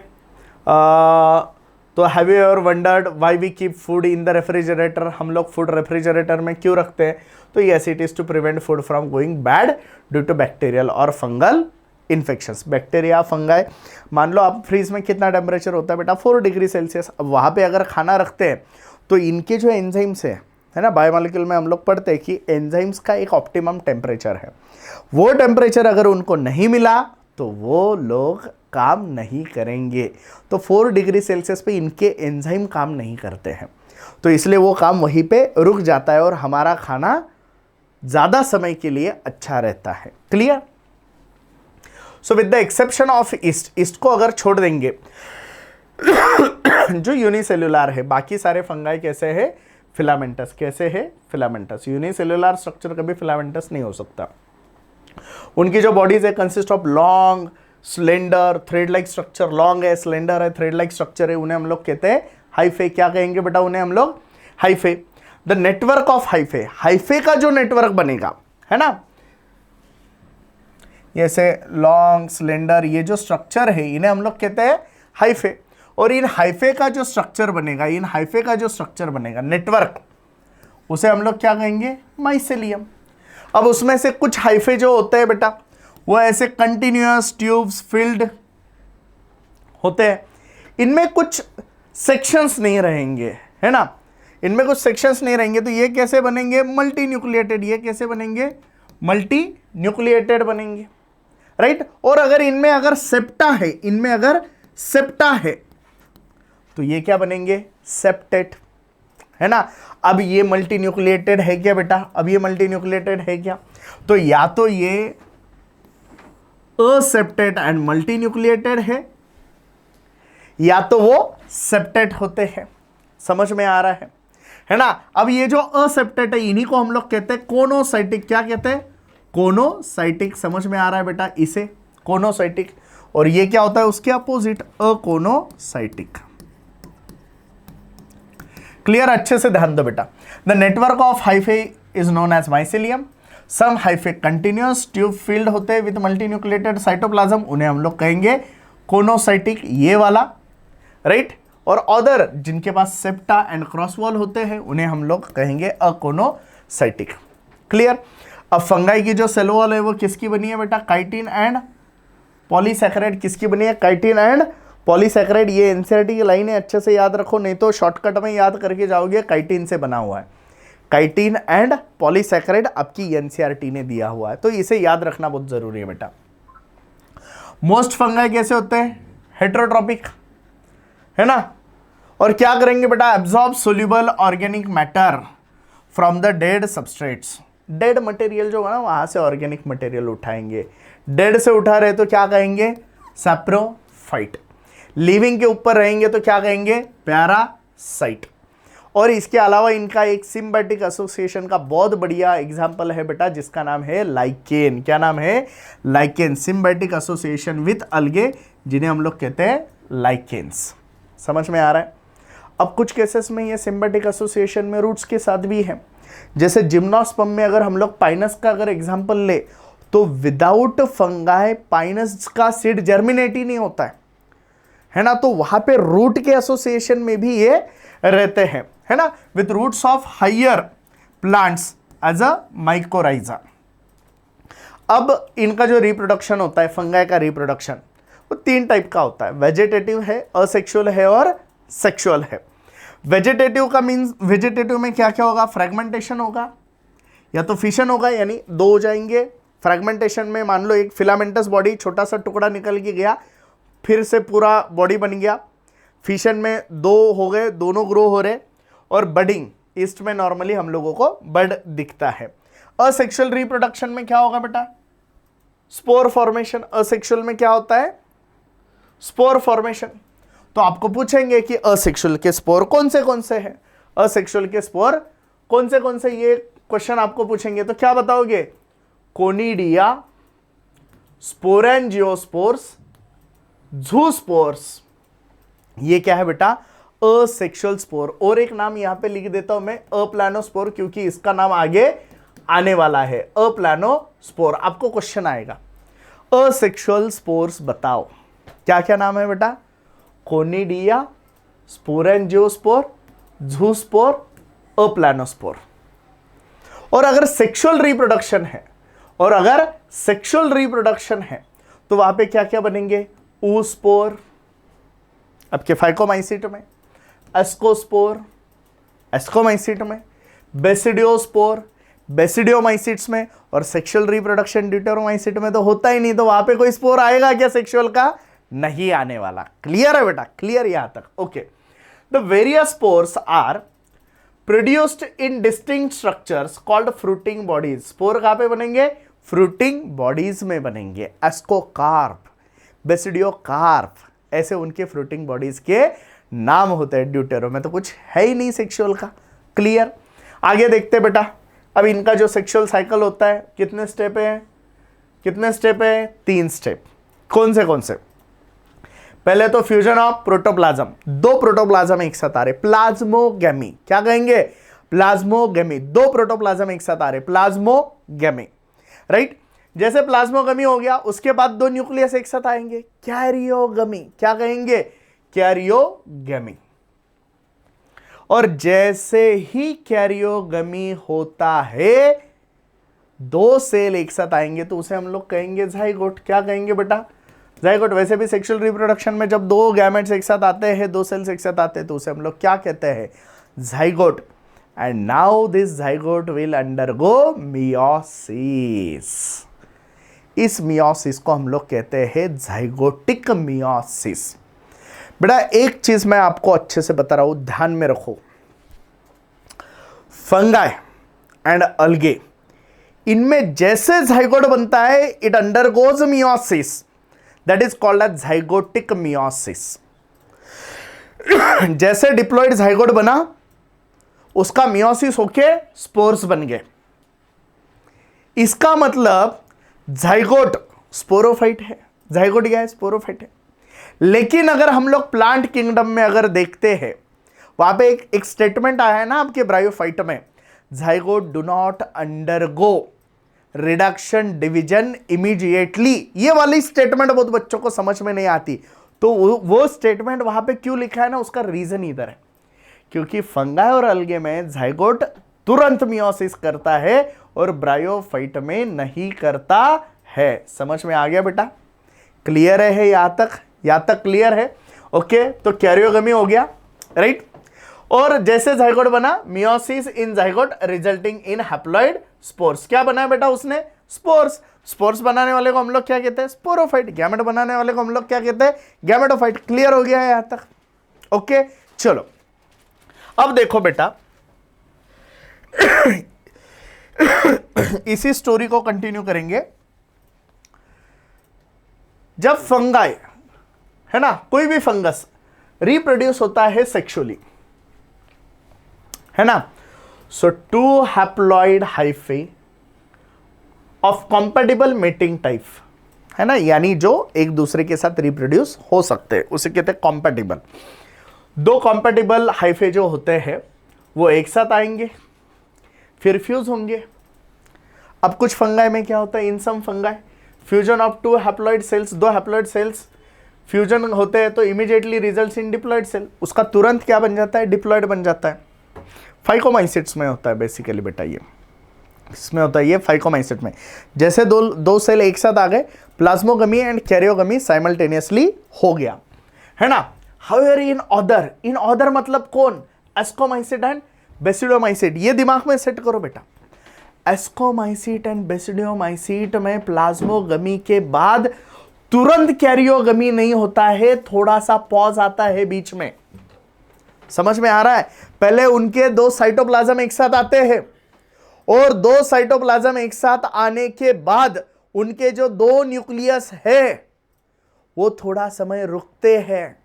तो have you ever wondered why we keep food in the refrigerator? हम लोग फूड रेफ्रिजरेटर में क्यों रखते हैं? तो yes, it is to prevent food from going bad due to bacterial और फंगल इन्फेक्शंस। बैक्टीरिया, फंगाई, मान लो आप फ्रीज में कितना टेम्परेचर होता है बेटा, 4 डिग्री सेल्सियस। अब वहाँ पे अगर खाना रखते हैं तो इनके जो एंजाइम्स है ना, बायोमोलिक्यूल में हम लोग पढ़ते हैं कि एंजाइम्स का एक ऑप्टिमम टेम्परेचर है। वो टेम्परेचर अगर उनको नहीं मिला तो वो लोग काम नहीं करेंगे। तो 4 डिग्री सेल्सियस पे इनके एंजाइम काम नहीं करते हैं, तो इसलिए वो काम वहीं पे रुक जाता है और हमारा खाना ज़्यादा समय के लिए अच्छा रहता है। Clear? So with the exception of east, east को अगर छोड़ देंगे जो यूनिसेल्युलर है, बाकी सारे फंगाई कैसे है? फिलामेंटस। कैसे है? फिलामेंटस। यूनिसेल्युलर स्ट्रक्चर कभी फिलामेंटस नहीं हो सकता। उनकी जो बॉडीज है consist of long, slender, thread like structure. Long है, स्लेंडर है, थ्रेड लाइक स्ट्रक्चर है, उन्हें हम लोग कहते हैं हाइफे। क्या कहेंगे बेटा उन्हें हम लोग? Hyphae. The network of hyphae, hyphae का जो नेटवर्क बनेगा, है ना, जैसे लॉन्ग, स्लेंडर, ये जो स्ट्रक्चर है इन्हें हम लोग कहते हैं हाइफे। और इन हाइफे का जो स्ट्रक्चर बनेगा, इन हाइफे का जो स्ट्रक्चर बनेगा, नेटवर्क, उसे हम लोग क्या कहेंगे? माइसेलियम। अब उसमें से कुछ हाइफे जो होते हैं बेटा, वो ऐसे कंटिन्यूअस ट्यूब्स फिल्ड होते हैं। इनमें कुछ सेक्शंस नहीं रहेंगे, है ना, इनमें कुछ सेक्शंस नहीं रहेंगे, तो ये कैसे बनेंगे? Multi nucleated. ये कैसे बनेंगे? मल्टी न्यूक्लिएटेड बनेंगे, राइट। और अगर इनमें अगर सेप्टा है, इनमें अगर सेप्टा है, तो ये क्या बनेंगे? सेप्टेट, है ना। अब ये मल्टी न्यूक्लिएटेड है क्या बेटा? अब ये मल्टी न्यूक्लिएटेड है क्या? तो या तो ये असेप्टेट एंड मल्टी न्यूक्लिएटेड है, या तो वो सेप्टेट होते हैं। समझ में आ रहा है ना। अब ये जो असेप्टेट है, इन्हीं को हम लोग कहते हैं कोनोसाइटिक। क्या कहते हैं? कोनोसाइटिक। समझ में आ रहा है बेटा? इसे कोनोसाइटिक। और ये क्या होता है? उसके अपोजिट, अकोनोसाइटिक। क्लियर? अच्छे से ध्यान दो बेटा। The network of hyphae is known as mycelium. Some hyphae continuous tube filled होते हैं विद मल्टीन्यूक्लिएटेड साइटोप्लाज्म, उन्हें हम लोग कहेंगे कोनोसाइटिक, ये वाला, राइट। और अदर जिनके पास सेप्टा एंड क्रॉस वॉल होते हैं उन्हें हम लोग कहेंगे अकोनोसाइटिक। क्लियर। अब फंगाई की जो सेल वॉल है वो किसकी बनी है बेटा? Chitin and polysaccharide. किसकी बनी है? Chitin and polysaccharide. ये एनसीईआरटी की लाइन है, अच्छे से याद रखो, नहीं तो शॉर्टकट में याद करके जाओगे। काइटिन से बना हुआ है, काइटिन एंड पॉलीसैकेराइड आपकी एनसीईआरटी ने दिया हुआ है, तो इसे याद रखना बहुत जरूरी है बेटा। मोस्ट फंगाई कैसे होते हैं? हेटेरोट्रॉपिक, है ना। और क्या करेंगे बेटा? Absorb soluble organic matter from the dead substrates. Dead material जो है ना वहां से ऑर्गेनिक मटेरियल उठाएंगे। डेड से उठा रहे तो क्या कहेंगे? सैप्रोफाइट। लिविंग के ऊपर रहेंगे तो क्या कहेंगे? पैरासाइट। और इसके अलावा इनका एक सिम्बायोटिक एसोसिएशन का बहुत बढ़िया एग्जांपल है बेटा, जिसका नाम है लाइकेन। क्या नाम है? लाइकेन। सिम्बायोटिक एसोसिएशन विथ अलगे, जिन्हें हम लोग कहते हैं लाइकेन्स। समझ में आ रहा है? अब कुछ केसेस में ये सिम्बायोटिक एसोसिएशन में रूट्स के साथ भी है। जैसे जिम्नोस्पर्म में अगर हम लोग पाइनस का अगर एग्जांपल ले तो विदाउट फंगाई पाइनस का सीड जर्मिनेट ही नहीं होता है ना। तो वहां पे रूट के एसोसिएशन में भी ये रहते हैं, है ना, with roots of higher plants as a mycorrhiza. अब इनका जो रिप्रोडक्शन होता है, फंगाई का रिप्रोडक्शन, वो 3 टाइप का होता है। वेजिटेटिव है, असेक्सुअल है और सेक्सुअल है। वेजिटेटिव का मीन्स वेजिटेटिव में क्या क्या होगा? फ्रेगमेंटेशन होगा या तो फिशन होगा, यानी 2 हो जाएंगे। फ्रेगमेंटेशन में मान लो एक फिलामेंटस बॉडी, छोटा सा टुकड़ा निकल के गया, फिर से पूरा बॉडी बन गया। फिशन में 2 हो गए, दोनों ग्रो हो रहे। और बडिंग, ईस्ट में नॉर्मली हम लोगों को बड दिखता है। असेक्सुअल रिप्रोडक्शन में क्या होगा बेटा? Spore formation. असेक्सुअल में क्या होता है? Spore formation. तो आपको पूछेंगे कि असेक्सुअल के स्पोर कौन से हैं? असेक्सुअल के स्पोर कौन से, ये क्वेश्चन आपको पूछेंगे तो क्या बताओगे? Conidia, sporangiospores, ज़ूस्पोर्स। ये क्या है बेटा? Asexual spore. और एक नाम यहां पे लिख देता हूं मैं, अप्लानोस्पोर, क्योंकि इसका नाम आगे आने वाला है। अप्लानोस्पोर। आपको क्वेश्चन आएगा, असेक्सुअल स्पोर्स बताओ, क्या क्या नाम है बेटा? Conidia, sporangiospore, ज़ूस्पोर, अप्लानोस्पोर। और अगर सेक्सुअल रिप्रोडक्शन है, तो वहां पे क्या क्या बनेंगे? ऊस्पोर आपके फाइकोमाइसिट में, एस्कोस्पोर एस्कोमाइसिट में, बेसिडियोस्पोर बेसिडियोमाइसिट्स में, और सेक्सुअल रिप्रोडक्शन ड्यूटेरोमाइसिट में तो होता ही नहीं, तो वहां पे कोई स्पोर आएगा क्या सेक्सुअल का? नहीं आने वाला। क्लियर है बेटा? क्लियर यहां तक? Okay. The various spores are produced in distinct structures called fruiting bodies. Spore कहां पे बनेंगे? फ्रूटिंग बॉडीज में बनेंगे। एस्कोकार्प, बेसिडियोकार्प, ऐसे उनके फ्रूटिंग बॉडीज के नाम होते हैं। ड्यूटेरो में तो कुछ है ही नहीं सेक्सुअल का। क्लियर? आगे देखते बेटा। अब इनका जो सेक्सुअल साइकिल होता है, कितने स्टेप है? 3 स्टेप। कौन से? पहले तो फ्यूजन ऑफ प्रोटोप्लाज्म, 2 प्रोटोप्लाज्म एक साथ आ रहे, प्लाज्मोगेमी। क्या कहेंगे? प्लाज्मोगेमी। 2 प्रोटोप्लाज्म एक साथ आ रहे, प्लाज्मोगेमी, राइट। जैसे प्लाज्मोगेमी हो गया, उसके बाद 2 न्यूक्लियस एक साथ आएंगे, कैरियोगेमी। क्या कहेंगे? कैरियोगेमी। और जैसे ही कैरियोगेमी होता है, 2 सेल एक साथ आएंगे तो उसे हम लोग कहेंगे ज़ाइगोट। क्या कहेंगे बेटा? ज़ाइगोट। वैसे भी सेक्सुअल रिप्रोडक्शन में जब 2 गैमेट्स एक साथ आते हैं, 2 सेल्स एक साथ आते हैं, तो उसे हम लोग क्या कहते हैं? Zygote. And now this zygote will undergo meiosis. इस मियोसिस को हम लोग कहते हैं ज़ाइगोटिक मियोसिस। बेटा एक चीज मैं आपको अच्छे से बता रहा हूं, ध्यान में रखो। फंगाई एंड अलगे, इनमें जैसे ज़ाइगोट बनता है, it undergoes meiosis, that is called as zygotic meiosis. जैसे डिप्लॉइड ज़ाइगोट बना, उसका मियोसिस होके स्पोर्स बन गए। इसका मतलब ज़ाइगोट स्पोरोफाइट है। ज़ाइगोट क्या है? स्पोरोफाइट है। लेकिन अगर हम लोग प्लांट किंगडम में अगर देखते हैं, वहां पे एक स्टेटमेंट आया है ना आपके ब्रायोफाइट में, zygote do not undergo reduction division immediately. ये वाली स्टेटमेंट बहुत बच्चों को समझ में नहीं आती, तो वो स्टेटमेंट वहां पे क्यों लिखा है ना, उसका रीजन इधर है, क्योंकि फंगाई और अलगे में जाइगोट तुरंत मियोसिस करता है और ब्रायोफाइट में नहीं करता है। समझ में आ गया बेटा? क्लियर है यहां तक? यहां तक क्लियर है? ओके, तो कैरियोगमी हो गया, राइट। और जैसे जाइगोट बना, meiosis in zygote resulting in haploid spores. क्या बना है बेटा उसने? स्पोर्स। स्पोर्स बनाने वाले को हम लोग क्या कहते हैं? स्पोरोफाइट। गैमेट बनाने वाले को हम लोग क्या कहते हैं? गैमेटोफाइट। क्लियर हो गया है यहां तक? ओके, चलो अब देखो बेटा, इसी स्टोरी को कंटिन्यू करेंगे। जब फंगाई है ना, कोई भी फंगस रिप्रोड्यूस होता है सेक्सुअली, है ना, so two haploid hyphae of compatible mating type, है ना, यानी जो एक दूसरे के साथ रिप्रोड्यूस हो सकते हैं, उसे कहते हैं कॉम्पेटिबल। दो कॉम्पेटिबल हाइफे जो होते हैं वो एक साथ आएंगे, फिर फ्यूज होंगे। अब कुछ फंगाई में क्या होता है, in some fungi fusion of two haploid cells, दो हैप्लॉइड सेल्स फ्यूजन होते हैं तो immediately results in diploid cell, उसका तुरंत क्या बन जाता है? डिप्लॉइड बन जाता है। फाइकोमाइसिट्स में होता है बेसिकली बेटा, ये इसमें होता है, ये फाइकोमाइसिट में। जैसे दो सेल एक साथ आ गए, प्लाज्मोगमी एंड कैरियोगमी साइमल्टेनियसली हो गया, है ना। हाउएवर इन अदर मतलब कौन? एस्कोमाइसिट एंड बेसिडोमाइसिट। ये दिमाग में सेट करो बेटा, एस्कोमाइसिट एंड बेसिडोमाइसिट में प्लाज्मोगमी के बाद तुरंत कैरियोगमी नहीं होता है, थोड़ा सा पॉज आता है बीच में। समझ में आ रहा है? पहले उनके दो साइटोप्लाज्म एक साथ आते हैं और दो साइटोप्लाज्म एक साथ आने के बाद उनके जो दो न्यूक्लियस है वो थोड़ा समय रुकते हैं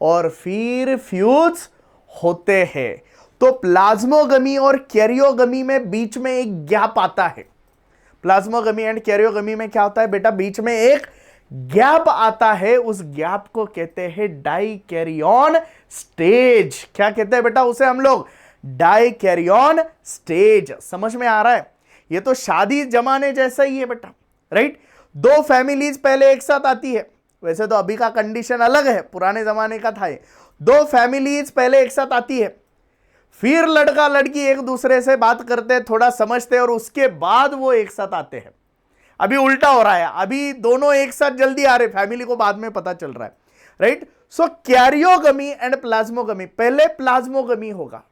और फिर फ्यूज होते हैं। तो प्लाज्मोगमी और कैरियोगमी में बीच में एक गैप आता है। प्लाज्मोगमी एंड कैरियोगमी में क्या होता है बेटा? बीच में एक गैप आता है, उस गैप को कहते हैं डाइकैरियन स्टेज। क्या कहते हैं बेटा उसे हम लोग? Dikaryon stage. समझ में आ रहा है? ये तो शादी जमाने जैसा ही है बेटा, राइट। दो फैमिलीज पहले एक साथ आती है, वैसे तो अभी का कंडीशन अलग है, पुराने जमाने का था ये। दो फैमिलीज पहले एक साथ आती है, फिर लड़का लड़की एक दूसरे से बात करते हैं, थोड़ा समझते हैं और उसके बाद वो एक साथ आते हैं। अभी उल्टा हो रहा है, अभी दोनों एक साथ जल्दी आ रहे, फैमिली को बाद में पता चल रहा है, राइट। सो कैरियोगमी एंड प्लाज्मोगमी, पहले प्लाज्मोगमी होगा,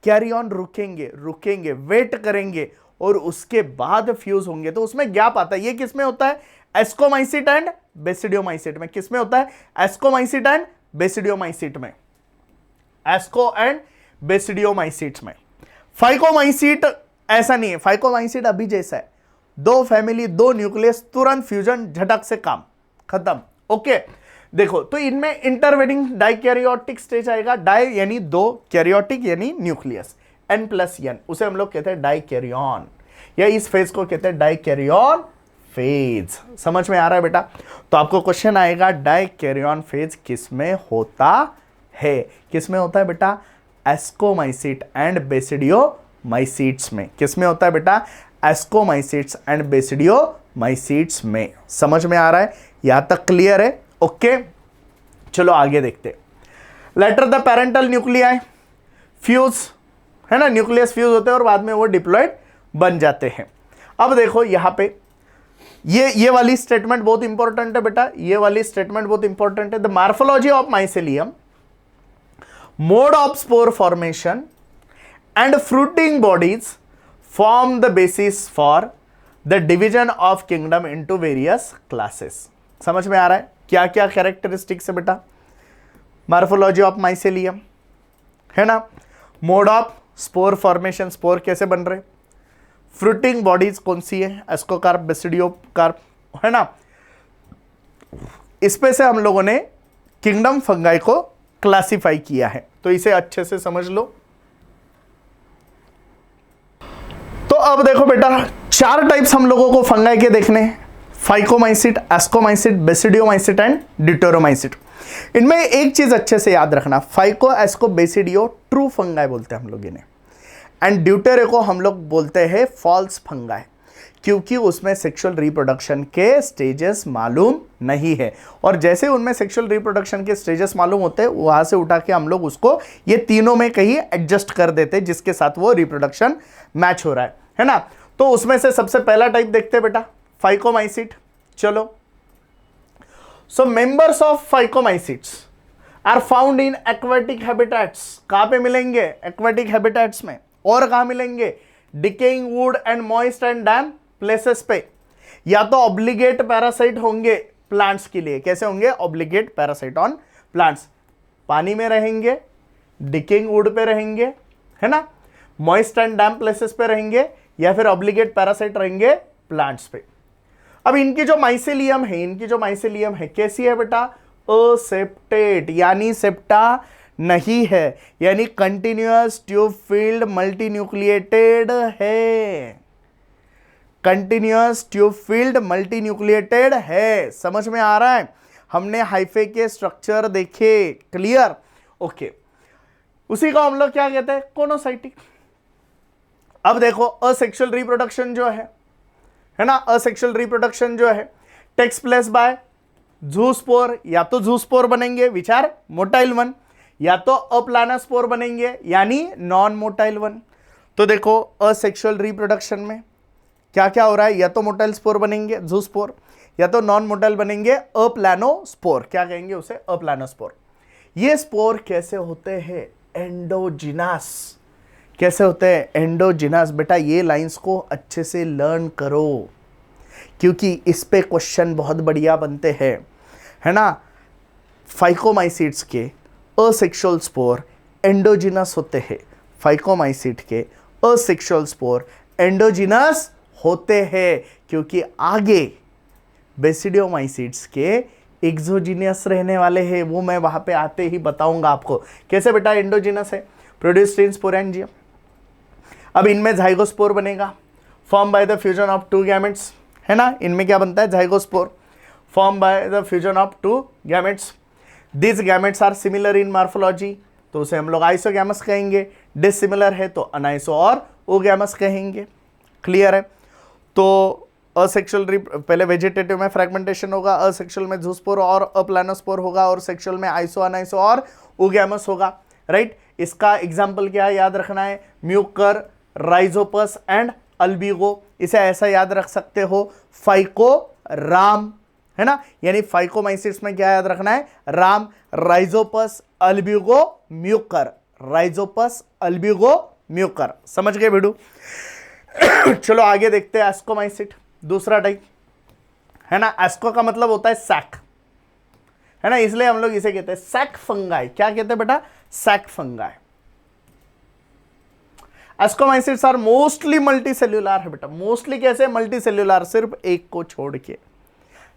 कैरियन रुकेंगे वेट करेंगे और उसके बाद फ्यूज होंगे, तो उसमें गैप आता है। ये किसमें होता है? एस्कोमाइसिट एंड बेसिडियोमाइसिट में। किसमें होता है? एस्कोमाइसिट एंड बेसिडियोमाइसिट में, एस्को एंड बेसिडियोमाइसिट्स में। फाइकोमाइसिट ऐसा नहीं है, फाइकोमाइसिट अभी जैसा है, दो फैमिली दो न्यूक्लियस, तुरंत फ्यूजन, झटक से काम खत्म। ओके, देखो तो इनमें इंटरवेनिंग डाइकैरियोटिक स्टेज आएगा। डाई यानी दो, कैरियोटिक यानी न्यूक्लियस, N+N, उसे हम लोग कहते हैं डाइकैरियन, या इस फेज को कहते हैं डाइकैरियन फेज। समझ में आ रहा है बेटा? तो आपको क्वेश्चन आएगा डाइकैरियन फेज किसमें होता है? किसमें होता है बेटा? एस्कोमाइसिट एंड बेसिडियोमाइसिट्स में। किसमें होता है बेटा? एस्कोमाइसिट्स एंड बेसिडियोमाइसिट्स में। समझ में आ रहा है? यहां तक क्लियर है? ओके, चलो आगे देखते। Later the parental nuclei fuse, है ना, न्यूक्लियस फ्यूज होते हैं और बाद में वो डिप्लॉइड बन जाते हैं। अब देखो यहां पे ये वाली स्टेटमेंट बहुत इंपॉर्टेंट है बेटा, ये वाली स्टेटमेंट बहुत इंपॉर्टेंट है। The morphology of mycelium, mode of spore formation and fruiting bodies form the basis for the division of kingdom into various classes. समझ में आ रहा है? क्या क्या कैरेक्टरिस्टिक्स है बेटा मॉर्फोलॉजी ऑफ माइसेलियम, है ना। Mode of spore formation, spore कैसे बन रहे, फ्रूटिंग बॉडीज कौन सी है, एस्कोकार्प, बेसिडियोकार्प, है ना। इस पे से हम लोगों ने किंगडम फंगाई को क्लासिफाई किया है, तो इसे अच्छे से समझ लो। तो अब देखो बेटा, चार टाइप्स हम लोगों को फंगाई के देखने हैं, फाइकोमाइसिट, एस्कोमाइसिट, बेसिडियोमाइसिट एंड ड्यूटेरोमाइसिट। इनमें एक चीज अच्छे से याद रखना, फाइको, एस्को, बेसिडियो ट्रू फंगाई बोलते हैं हम लोग इन्हें, एंड ड्यूटेरो को हम लोग बोलते हैं फॉल्स फंगाई। क्योंकि उसमें सेक्सुअल रिप्रोडक्शन के स्टेजेस मालूम नहीं है। और जैसे उनमें सेक्सुअल रिप्रोडक्शन के स्टेजेस मालूम होते हैं, वहां से उठा के हम लोग उसको ये तीनों में कहीं एडजस्ट कर देते हैं जिसके साथ वो रिप्रोडक्शन मैच हो रहा है ना। तो उसमें से सबसे पहला टाइप देखते हैं बेटा, फाइकोमाइसीट। चलो, so members of phycomycetes are found in aquatic habitats. कहां पे मिलेंगे? एक्वेटिक हैबिटेट्स में। और कहां मिलेंगे? Decaying wood and moist and damp places पे। या तो ऑब्लिगेट पैरासाइट होंगे प्लांट्स के लिए। कैसे होंगे? ऑब्लिगेट पैरासाइट ऑन प्लांट्स, पानी में रहेंगे, डिकेइंग वुड पे रहेंगे, है ना, मॉइस्ट एंड डैम्प प्लेसेस पे रहेंगे, या फिर ऑब्लिगेट पैरासाइट रहेंगे प्लांट्स पे। अब इनकी जो माइसेलियम है, कैसी है बेटा? असेप्टेट, यानी सेप्टा नहीं है, यानी कंटिन्यूअस ट्यूब फील्ड मल्टीन्यूक्लिएटेड है। कंटिन्यूअस ट्यूब फील्ड मल्टीन्यूक्लिएटेड है। समझ में आ रहा है? हमने हाइफे के स्ट्रक्चर देखे, क्लियर? ओके, उसी को हम लोग क्या कहते हैं? कोनोसाइटिक। अब देखो, असेक्सुअल रिप्रोडक्शन जो है ना, असेक्सुअल रिप्रोडक्शन जो है टेक्स प्लेस बाय ज़ूस्पोर। या तो ज़ूस्पोर बनेंगे विच आर मोटाइल वन, या तो अप्लानोस्पोर बनेंगे यानी नॉन मोटाइल वन। तो देखो, असेक्सुअल रिप्रोडक्शन में क्या क्या हो रहा है? या तो मोटाइल स्पोर बनेंगे ज़ूस्पोर, या तो नॉन मोटाइल बनेंगे अप्लानोस्पोर। क्या कहेंगे उसे? अप्लानोस्पोर। ये स्पोर कैसे होते हैं? एंडोजिनस। कैसे होते हैं? एंडोजिनस। बेटा ये लाइंस को अच्छे से लर्न करो, क्योंकि इस पे क्वेश्चन बहुत बढ़िया बनते हैं, है ना। फाइकोमाइसीट्स के असेक्सुअल स्पोर एंडोजिनस होते हैं। फाइकोमाइसीट के असेक्सुअल स्पोर एंडोजिनस होते हैं, क्योंकि आगे बेसिडियोमाइसीट्स के एक्सोजिनस रहने वाले हैं। वो मैं वहां पे आते ही बताऊंगा आपको कैसे बेटा एंडोजिनस है। Produced in sporangium. अब इनमें जाइगोस्पोर बनेगा, form by the fusion of two gametes, है ना। इनमें क्या बनता है? Zygospore, form by the fusion of two gametes. This gametes are similar in morphology, तो उसे हम लोग आइसोगैमस कहेंगे। डिसिमिलर है तो अनाइसो और ओगैमस कहेंगे। क्लियर है? तो असेक्सुअल पहले वेजिटेटिव में फ्रेगमेंटेशन होगा, असेक्सुअल में ज़ूस्पोर और अप्लानोस्पोर होगा, और सेक्सुअल में आइसो, अनाइसो और ओगैमस होगा, राइट। इसका एग्जाम्पल क्या है? याद रखना है, म्यूकर, राइजोपस एंड अल्बिगो। इसे ऐसा याद रख सकते हो, फाइकोराम, है ना। यानी फाइकोमाइसिट्स में क्या याद रखना है? Ram, rhizopus, albugo, mucor. Rhizopus, albugo, mucor. समझ गए बेटू? चलो आगे देखते हैं एस्कोमाइसिट, दूसरा टाइप, है ना। एस्को का मतलब होता है सैक, है ना, इसलिए हम लोग इसे कहते हैं सैक फंगाई। क्या कहते हैं बेटा? Sac fungi. Ascomycetes are mostly multicellular है बेटा। मोस्टली कैसे? मल्टीसेल्युलर, सिर्फ एक को छोड़ के,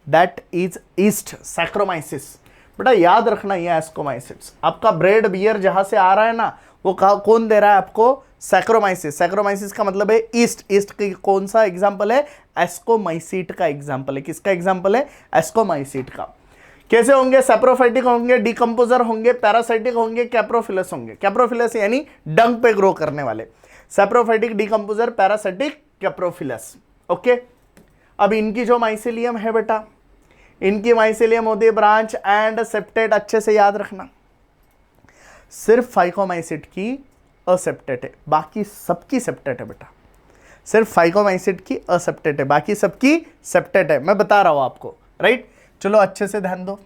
दैट इज ईस्ट सैक्रोमाइसिस। बेटा याद रखना, ये एस्कोमाइसिट्स आपका ब्रेड बियर जहां से आ रहा है ना, वो कौन दे रहा है आपको? सैक्रोमाइसिस। सैक्रोमाइसिस का मतलब है ईस्ट। ईस्ट की कौन सा एग्जाम्पल है? एस्कोमाइसीट का एग्जाम्पल है। किसका एग्जाम्पल है? एस्कोमाइसीट का। कैसे होंगे? सेप्रोफाइटिक होंगे, डिकम्पोजर होंगे, पैरासाइटिक होंगे, कैप्रोफिलस होंगे। कैप्रोफिलस यानी डंग पे ग्रो करने वाले। Saprophytic, decomposer, parasitic, coprophilous. Okay, अब इनकी जो माइसेलियम है बेटा, इनकी माइसेलियम होती है ब्रांच एंड सेप्टेट। अच्छे से याद रखना, सिर्फ फाइकोमाइसिट की असेप्टेट है, बाकी सबकी सेप्टेट है बेटा। सिर्फ फाइकोमाइसिट की असेप्टेट है, बाकी सबकी सेप्टेट है। मैं बता रहा हूं आपको, राइट। चलो अच्छे से ध्यान दो।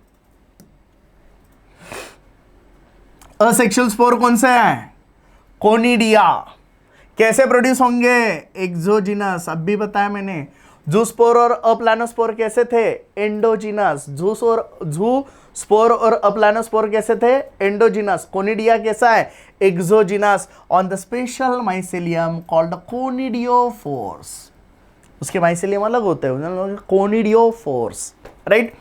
असेक्सुअल स्पोर कौन से हैं? कोनिडिया। कैसे प्रोड्यूस होंगे? एक्सोजिनस, अब भी बताया मैंने। ज़ूस्पोर और अप्लानोस्पोर कैसे थे? एंडोजिनस। ज़ूस्पोर और अप्लानोस्पोर कैसे थे? एंडोजिनस। कोनिडिया कैसा है? Exogenous on the special mycelium called कोनिडियोफोर्स। उसके माइसेलियम अलग होते हैं, कोनिडियोफोर्स, राइट।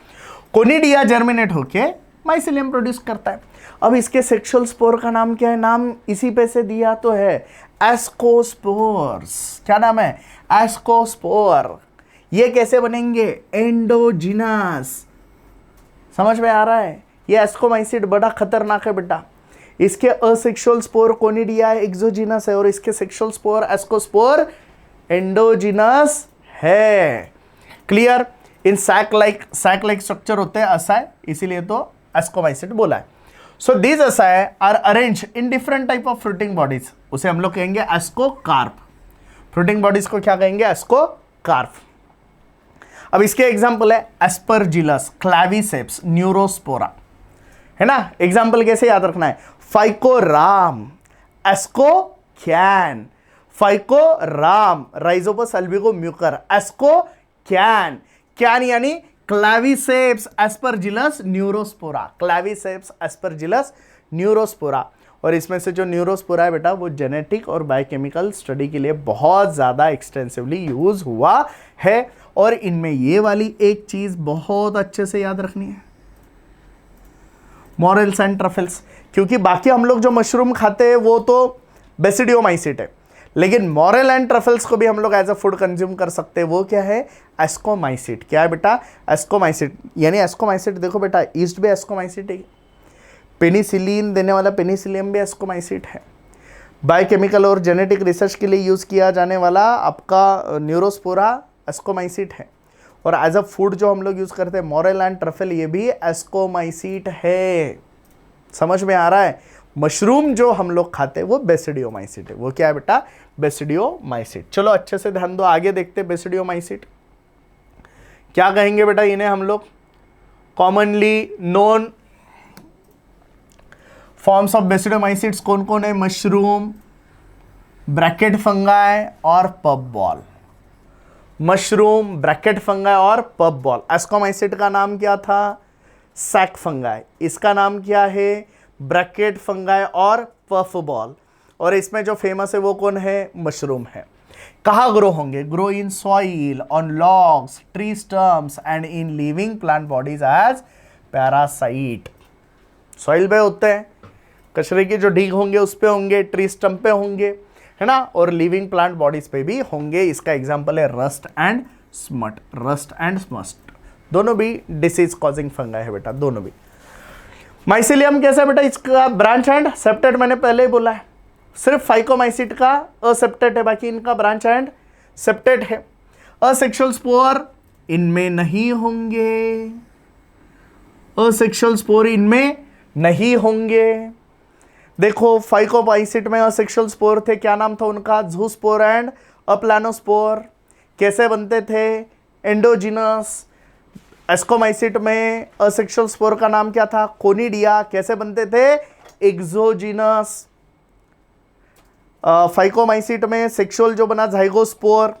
कोनिडिया जर्मिनेट होके माइसेलियम प्रोड्यूस करता है। अब इसके सेक्सुअल स्पोर का नाम क्या है? नाम इसी पे से दिया तो है, एस्कोस्पोर्स। क्या नाम है? एस्कोस्पोर। ये कैसे बनेंगे? एंडोजिनस। समझ में आ रहा है? ये एस्कोमाइसिट बड़ा खतरनाक है बेटा। इसके असेक्सुअल स्पोर कोनिडिया एक्सोजिनस है, और इसके सेक्सुअल स्पोर एस्कोस्पोर एंडोजिनस है। Clear? In sac like structure होते हैं असाई, इसीलिए तो एस्कोमाइसिट बोला है। So these asci are arrange in different type of fruiting bodies, उसे हम लोग कहेंगे एस्कोकार्प। फ्रूटिंग बॉडीज को क्या कहेंगे? एस्कोकार्प। अब इसके एग्जाम्पल है एस्परजिलस, क्लैविसेप्स, न्यूरोस्पोरा, है ना। एग्जाम्पल कैसे याद रखना है? फाइकोराम, एस्कोक्यान, फाइकोराम, राइजोपस अल्बिगोम्यूकर, एस्कोक्यान, क्यान यानी क्लैविसेप्स एस्परजिलस न्यूरोस्पोरा, क्लैविसेप्स एस्परजिलस न्यूरोस्पोरा। और इसमें से जो न्यूरोस्पोरा है बेटा वो जेनेटिक और बायोकेमिकल स्टडी के लिए बहुत ज़्यादा एक्सटेंसिवली यूज हुआ है। और इनमें ये वाली एक चीज़ बहुत अच्छे से याद रखनी है, मॉरेल्स एंड ट्रफल्स, क्योंकि बाकी हम लोग जो मशरूम खाते हैं वो तो बेसिडियोमाइसिट है, लेकिन मॉरेल एंड ट्रफल्स को भी हम लोग एज अ फूड कंज्यूम कर सकते हैं। वो क्या है? एस्कोमाइसिट। क्या है बेटा? एस्कोमाइसिट। यानी एस्कोमाइसिट देखो बेटा, ईस्ट भी एस्कोमाइसिट है, पेनिसिलिन देने वाला पेनिसिलियम भी एस्कोमाइसिट है, बायोकेमिकल और जेनेटिक रिसर्च के लिए यूज़ किया जाने वाला आपका न्यूरोस्पोरा एस्कोमाइसिट है। और एज अ फूड जो हम लोग यूज़ करते हैं मॉरेल एंड ट्रफल, ये भी एस्कोमाइसिट है। समझ में आ रहा है? मशरूम जो हम लोग खाते हैं वो बेसिडियोमाइसिट है। वो क्या है बेटा? बेसिडियोमाइसिट। चलो अच्छे से ध्यान दो, आगे देखते हैं बेसिडियोमाइसिट क्या कहेंगे बेटा। इन्हें हम लोग commonly known forms of basidiomycetes कौन कौन है? मशरूम, ब्रैकेट फंगाई और puff ball. Mushroom, bracket fungi और पब बॉल। एस्कोमाइसिट का नाम क्या था? Sac fungi. इसका नाम क्या है? ब्रैकेट फंगाई और पफ बॉल। और इसमें जो फेमस है वो कौन है? मशरूम है। कहाँ ग्रो होंगे? Grow in soil, on logs, tree stumps and in living plant bodies as parasite. Soil पे होते हैं, कचरे की जो ढीग होंगे उस पे होंगे, ट्री स्टम्प पे होंगे, है ना, और लिविंग प्लांट बॉडीज पे भी होंगे। इसका एग्जाम्पल है rust and smut. Rust and smut दोनों भी डिसीज कॉजिंग फंगाई है बेटा, दोनों भी। माइसिलियम कैसा है बेटा? इसका ब्रांच एंड सेप्टेट मैंने पहले ही बोला है, सिर्फ फाइकोमाइसिट का असेप्टेट है, बाकी इनका ब्रांच एंड सेप्टेट है। असेक्सुअल स्पोर इनमें नहीं होंगे, असेक्सुअल स्पोर इनमें नहीं होंगे। देखो फाइकोमाइसिट में असेक्सुअल स्पोर थे, क्या नाम था उनका? ज़ूस्पोर एंड अप्लानोस्पोर। कैसे बनते थे? एंडोजिनस। एस्कोमाइसिट में असेक्सुअल स्पोर का नाम क्या था? कोनिडिया। कैसे बनते थे? एक्सोजिनस। फाइकोमाइसिट में सेक्सुअल जो बना ज़ाइगोस्पोर।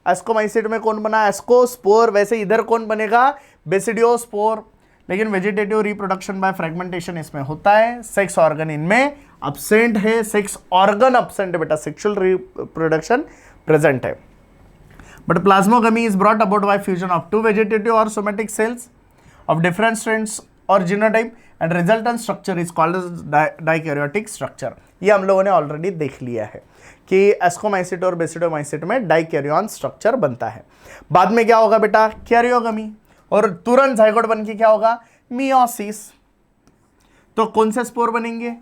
एस्कोमाइसिट में कौन बना? एस्कोस्पोर। वैसे इधर कौन बनेगा? बेसिडियोस्पोर। लेकिन वेजिटेटिव रिप्रोडक्शन बाय फ्रेगमेंटेशन इसमें होता है। सेक्स ऑर्गन इनमें अब्सेंट है, सेक्स ऑर्गन अब्सेंट है बेटा, सेक्सुअल रिप्रोडक्शन प्रेजेंट है। But plasmogamy is brought about by fusion of two vegetative or somatic cells of different strands or genotype and resultant structure is called as dikaryotic structure। ये हम लोगों ने already देख लिया है कि एस्कोमाइसिट और बेसिडोमाइसिट में डाइकैरियन स्ट्रक्चर बनता है। बाद में क्या होगा बेटा? कैरियोगमी, और तुरंत जाइगोट बन के क्या होगा? मियोसिस। तो कौन से स्पोर बनेंगे?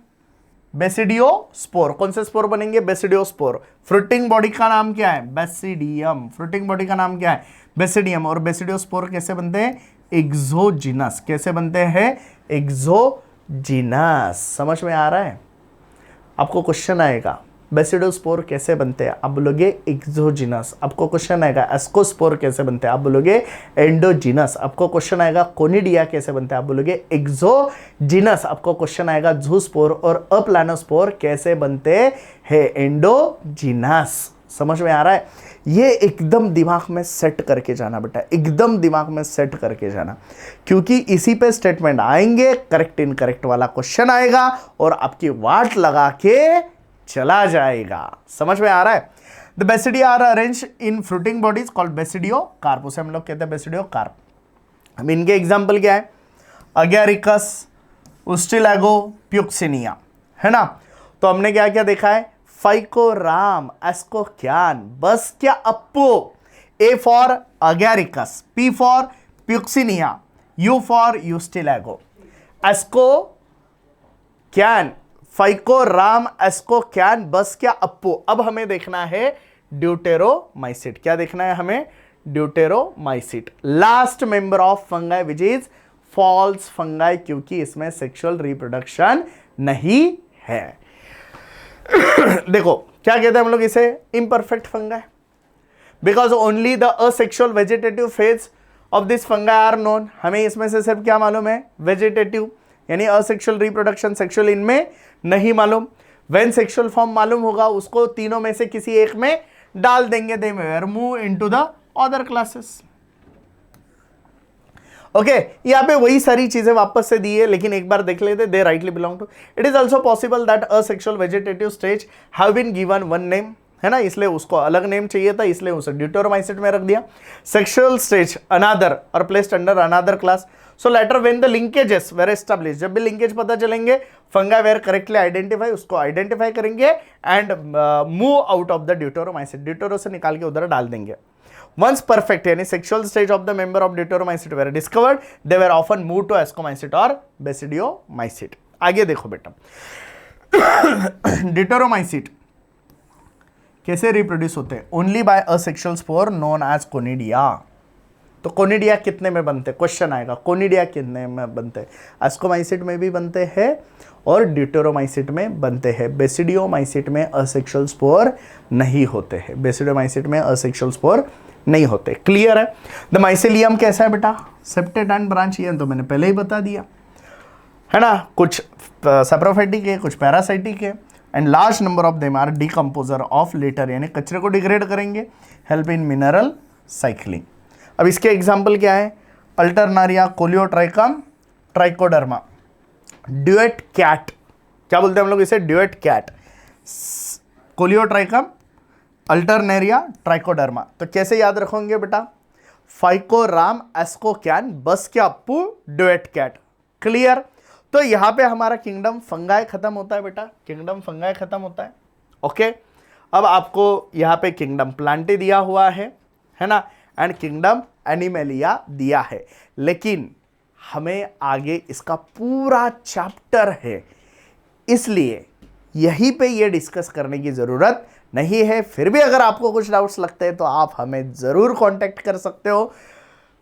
बेसिडियोस्पोर। कौन से स्पोर बनेंगे? बेसिडियोस्पोर। फ्रूटिंग बॉडी का नाम क्या है? बेसिडियम। फ्रूटिंग बॉडी का नाम क्या है? बेसिडियम। और बेसिडियोस्पोर कैसे बनते हैं? एक्सोजिनस। कैसे बनते हैं? एक्सोजिनस। समझ में आ रहा है? आपको क्वेश्चन आएगा बेसिडोस्पोर कैसे बनते हैं, आप बोलोगे एक्सोजिनस। आपको क्वेश्चन आएगा एस्कोस्पोर कैसे बनते हैं, आप बोलोगे एंडोजिनस। आपको क्वेश्चन आएगा कोनिडिया कैसे बनते हैं, आप बोलोगे एक्सोजिनस। आपको क्वेश्चन आएगा ज़ूस्पोर और अप्लानोस्पोर कैसे बनते हैं, एंडोजिनस। समझ में आ रहा है? ये एकदम दिमाग में सेट करके जाना बेटा, एकदम दिमाग में सेट करके जाना, क्योंकि इसी पे स्टेटमेंट आएंगे, करेक्ट इनकरेक्ट वाला क्वेश्चन आएगा और आपकी वाट लगा के चला जाएगा। समझ में आ रहा है? The basidia are arrange in fruiting bodies called basidiocarp. उसे हम लोग कहते हैं बेसिडियोकार्प। अब इनके एग्जाम्पल क्या है? अगैरिकस, उस्टिलैगो, प्यूक्सिनिया, है ना। तो हमने क्या क्या देखा है? फाइकोराम, एस्कोक्यान, बस क्या अप्पो। A for agaricus, P for puccinia, U for ustilago. एस्कोक्यान, फाइकोराम, एस्कोक्यान, बस क्या अप्पो। अब हमें देखना है ड्यूटेरोमाइसिट। क्या देखना है हमें? Deuteromycete. Last member of fungi which is false fungi, क्योंकि इसमें सेक्सुअल रिप्रोडक्शन नहीं है। देखो क्या कहते हैं हम लोग इसे, imperfect fungi, because only the asexual vegetative phase of this fungi are known. हमें इसमें से सिर्फ क्या मालूम है, वेजिटेटिव यानी असेक्सुअल रिप्रोडक्शन, सेक्सुअल इनमें नहीं मालूम। व्हेन सेक्सुअल फॉर्म मालूम होगा उसको तीनों में से किसी एक में डाल देंगे, they will move into the other classes. Okay, यहाँ पे वही सारी चीजें वापस से दी है, लेकिन एक बार देख लेते, they rightly belong to. It is also possible that asexual vegetative stage have been given one name, है ना, इसलिए उसको अलग नेम चाहिए था, इसलिए उसे ड्यूटेरोमाइसिट में रख दिया। सेक्सुअल स्टेज अनदर और placed under another class. So later when the linkages were established, जब भी लिंकेज पता चलेंगे, फंगा वेर करेक्टली आइडेंटिफाई, उसको आइडेंटिफाई करेंगे and move out of the deuteromycete, deutero से निकाल के उधर डाल देंगे। Once perfect यानी sexual stage of the member of Deuteromycete were discovered, they were often moved to Ascomycete और Basidiomycete। आगे देखो बेटा, Deuteromycete कैसे रिप्रोड्यूस होते हैं, only by asexual spore known as conidia. तो कोनिडिया कितने में बनते हैं, क्वेश्चन आएगा, कोनिडिया कितने में बनते हैं, एस्कोमाइसिट में भी बनते हैं और ड्यूटेरोमाइसिट में बनते हैं। बेसिडियोमाइसिट में असेक्सुअल स्पोर नहीं होते हैं, बेसिडियोमाइसिट में असेक्सुअल स्पोर नहीं होते। क्लियर है। द माइसेलियम कैसा है बेटा, सेप्टेट एंड ब्रांच, ये तो मैंने पहले ही बता दिया, है ना, कुछ सैप्रोफाइटिक है, कुछ पैरासाइटिक है, and large number of them are decomposer of litter, यानी कचरे को डिग्रेड करेंगे, हेल्प इन मिनरल साइक्लिंग। अब इसके एग्जाम्पल क्या है, अल्टरनारिया, कोलियोट्राइकम, ट्राइकोडर्मा, ड्यूएट कैट, क्या बोलते हैं हम लोग इसे, ड्यूएट कैट, कोलियोट्राइकम, अल्टरनेरिया, ट्राइकोडर्मा। तो कैसे याद रखोगे बेटा, फाइकोराम, एस्कोकैन, बस्क्यापू, ड्यूएट कैट। क्लियर। तो यहां पे हमारा किंगडम फंगाई खत्म होता है बेटा, किंगडम फंगाई खत्म होता है। ओके, अब आपको यहां पे किंगडम प्लांटे दिया हुआ है ना, एंड किंगडम एनिमेलिया दिया है, लेकिन हमें आगे इसका पूरा चैप्टर है, इसलिए यहीं पे ये डिस्कस करने की जरूरत नहीं है। फिर भी अगर आपको कुछ डाउट्स लगते हैं तो आप हमें जरूर कांटेक्ट कर सकते हो,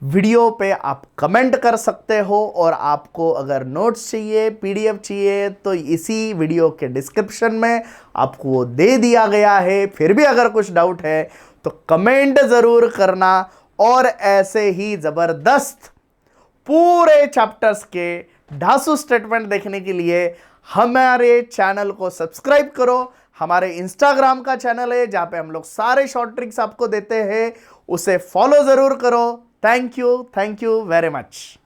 वीडियो पे आप कमेंट कर सकते हो, और आपको अगर नोट्स चाहिए, पीडीएफ चाहिए, तो इसी वीडियो के डिस्क्रिप्शन में आपको वो दे दिया गया है। फिर भी अगर कुछ डाउट है तो कमेंट जरूर करना, और ऐसे ही जबरदस्त पूरे चैप्टर्स के ढासू स्टेटमेंट देखने के लिए हमारे चैनल को सब्सक्राइब करो। हमारे इंस्टाग्राम का चैनल है जहां पे हम लोग सारे शॉर्ट ट्रिक्स आपको देते हैं, उसे फॉलो जरूर करो। Thank you very much.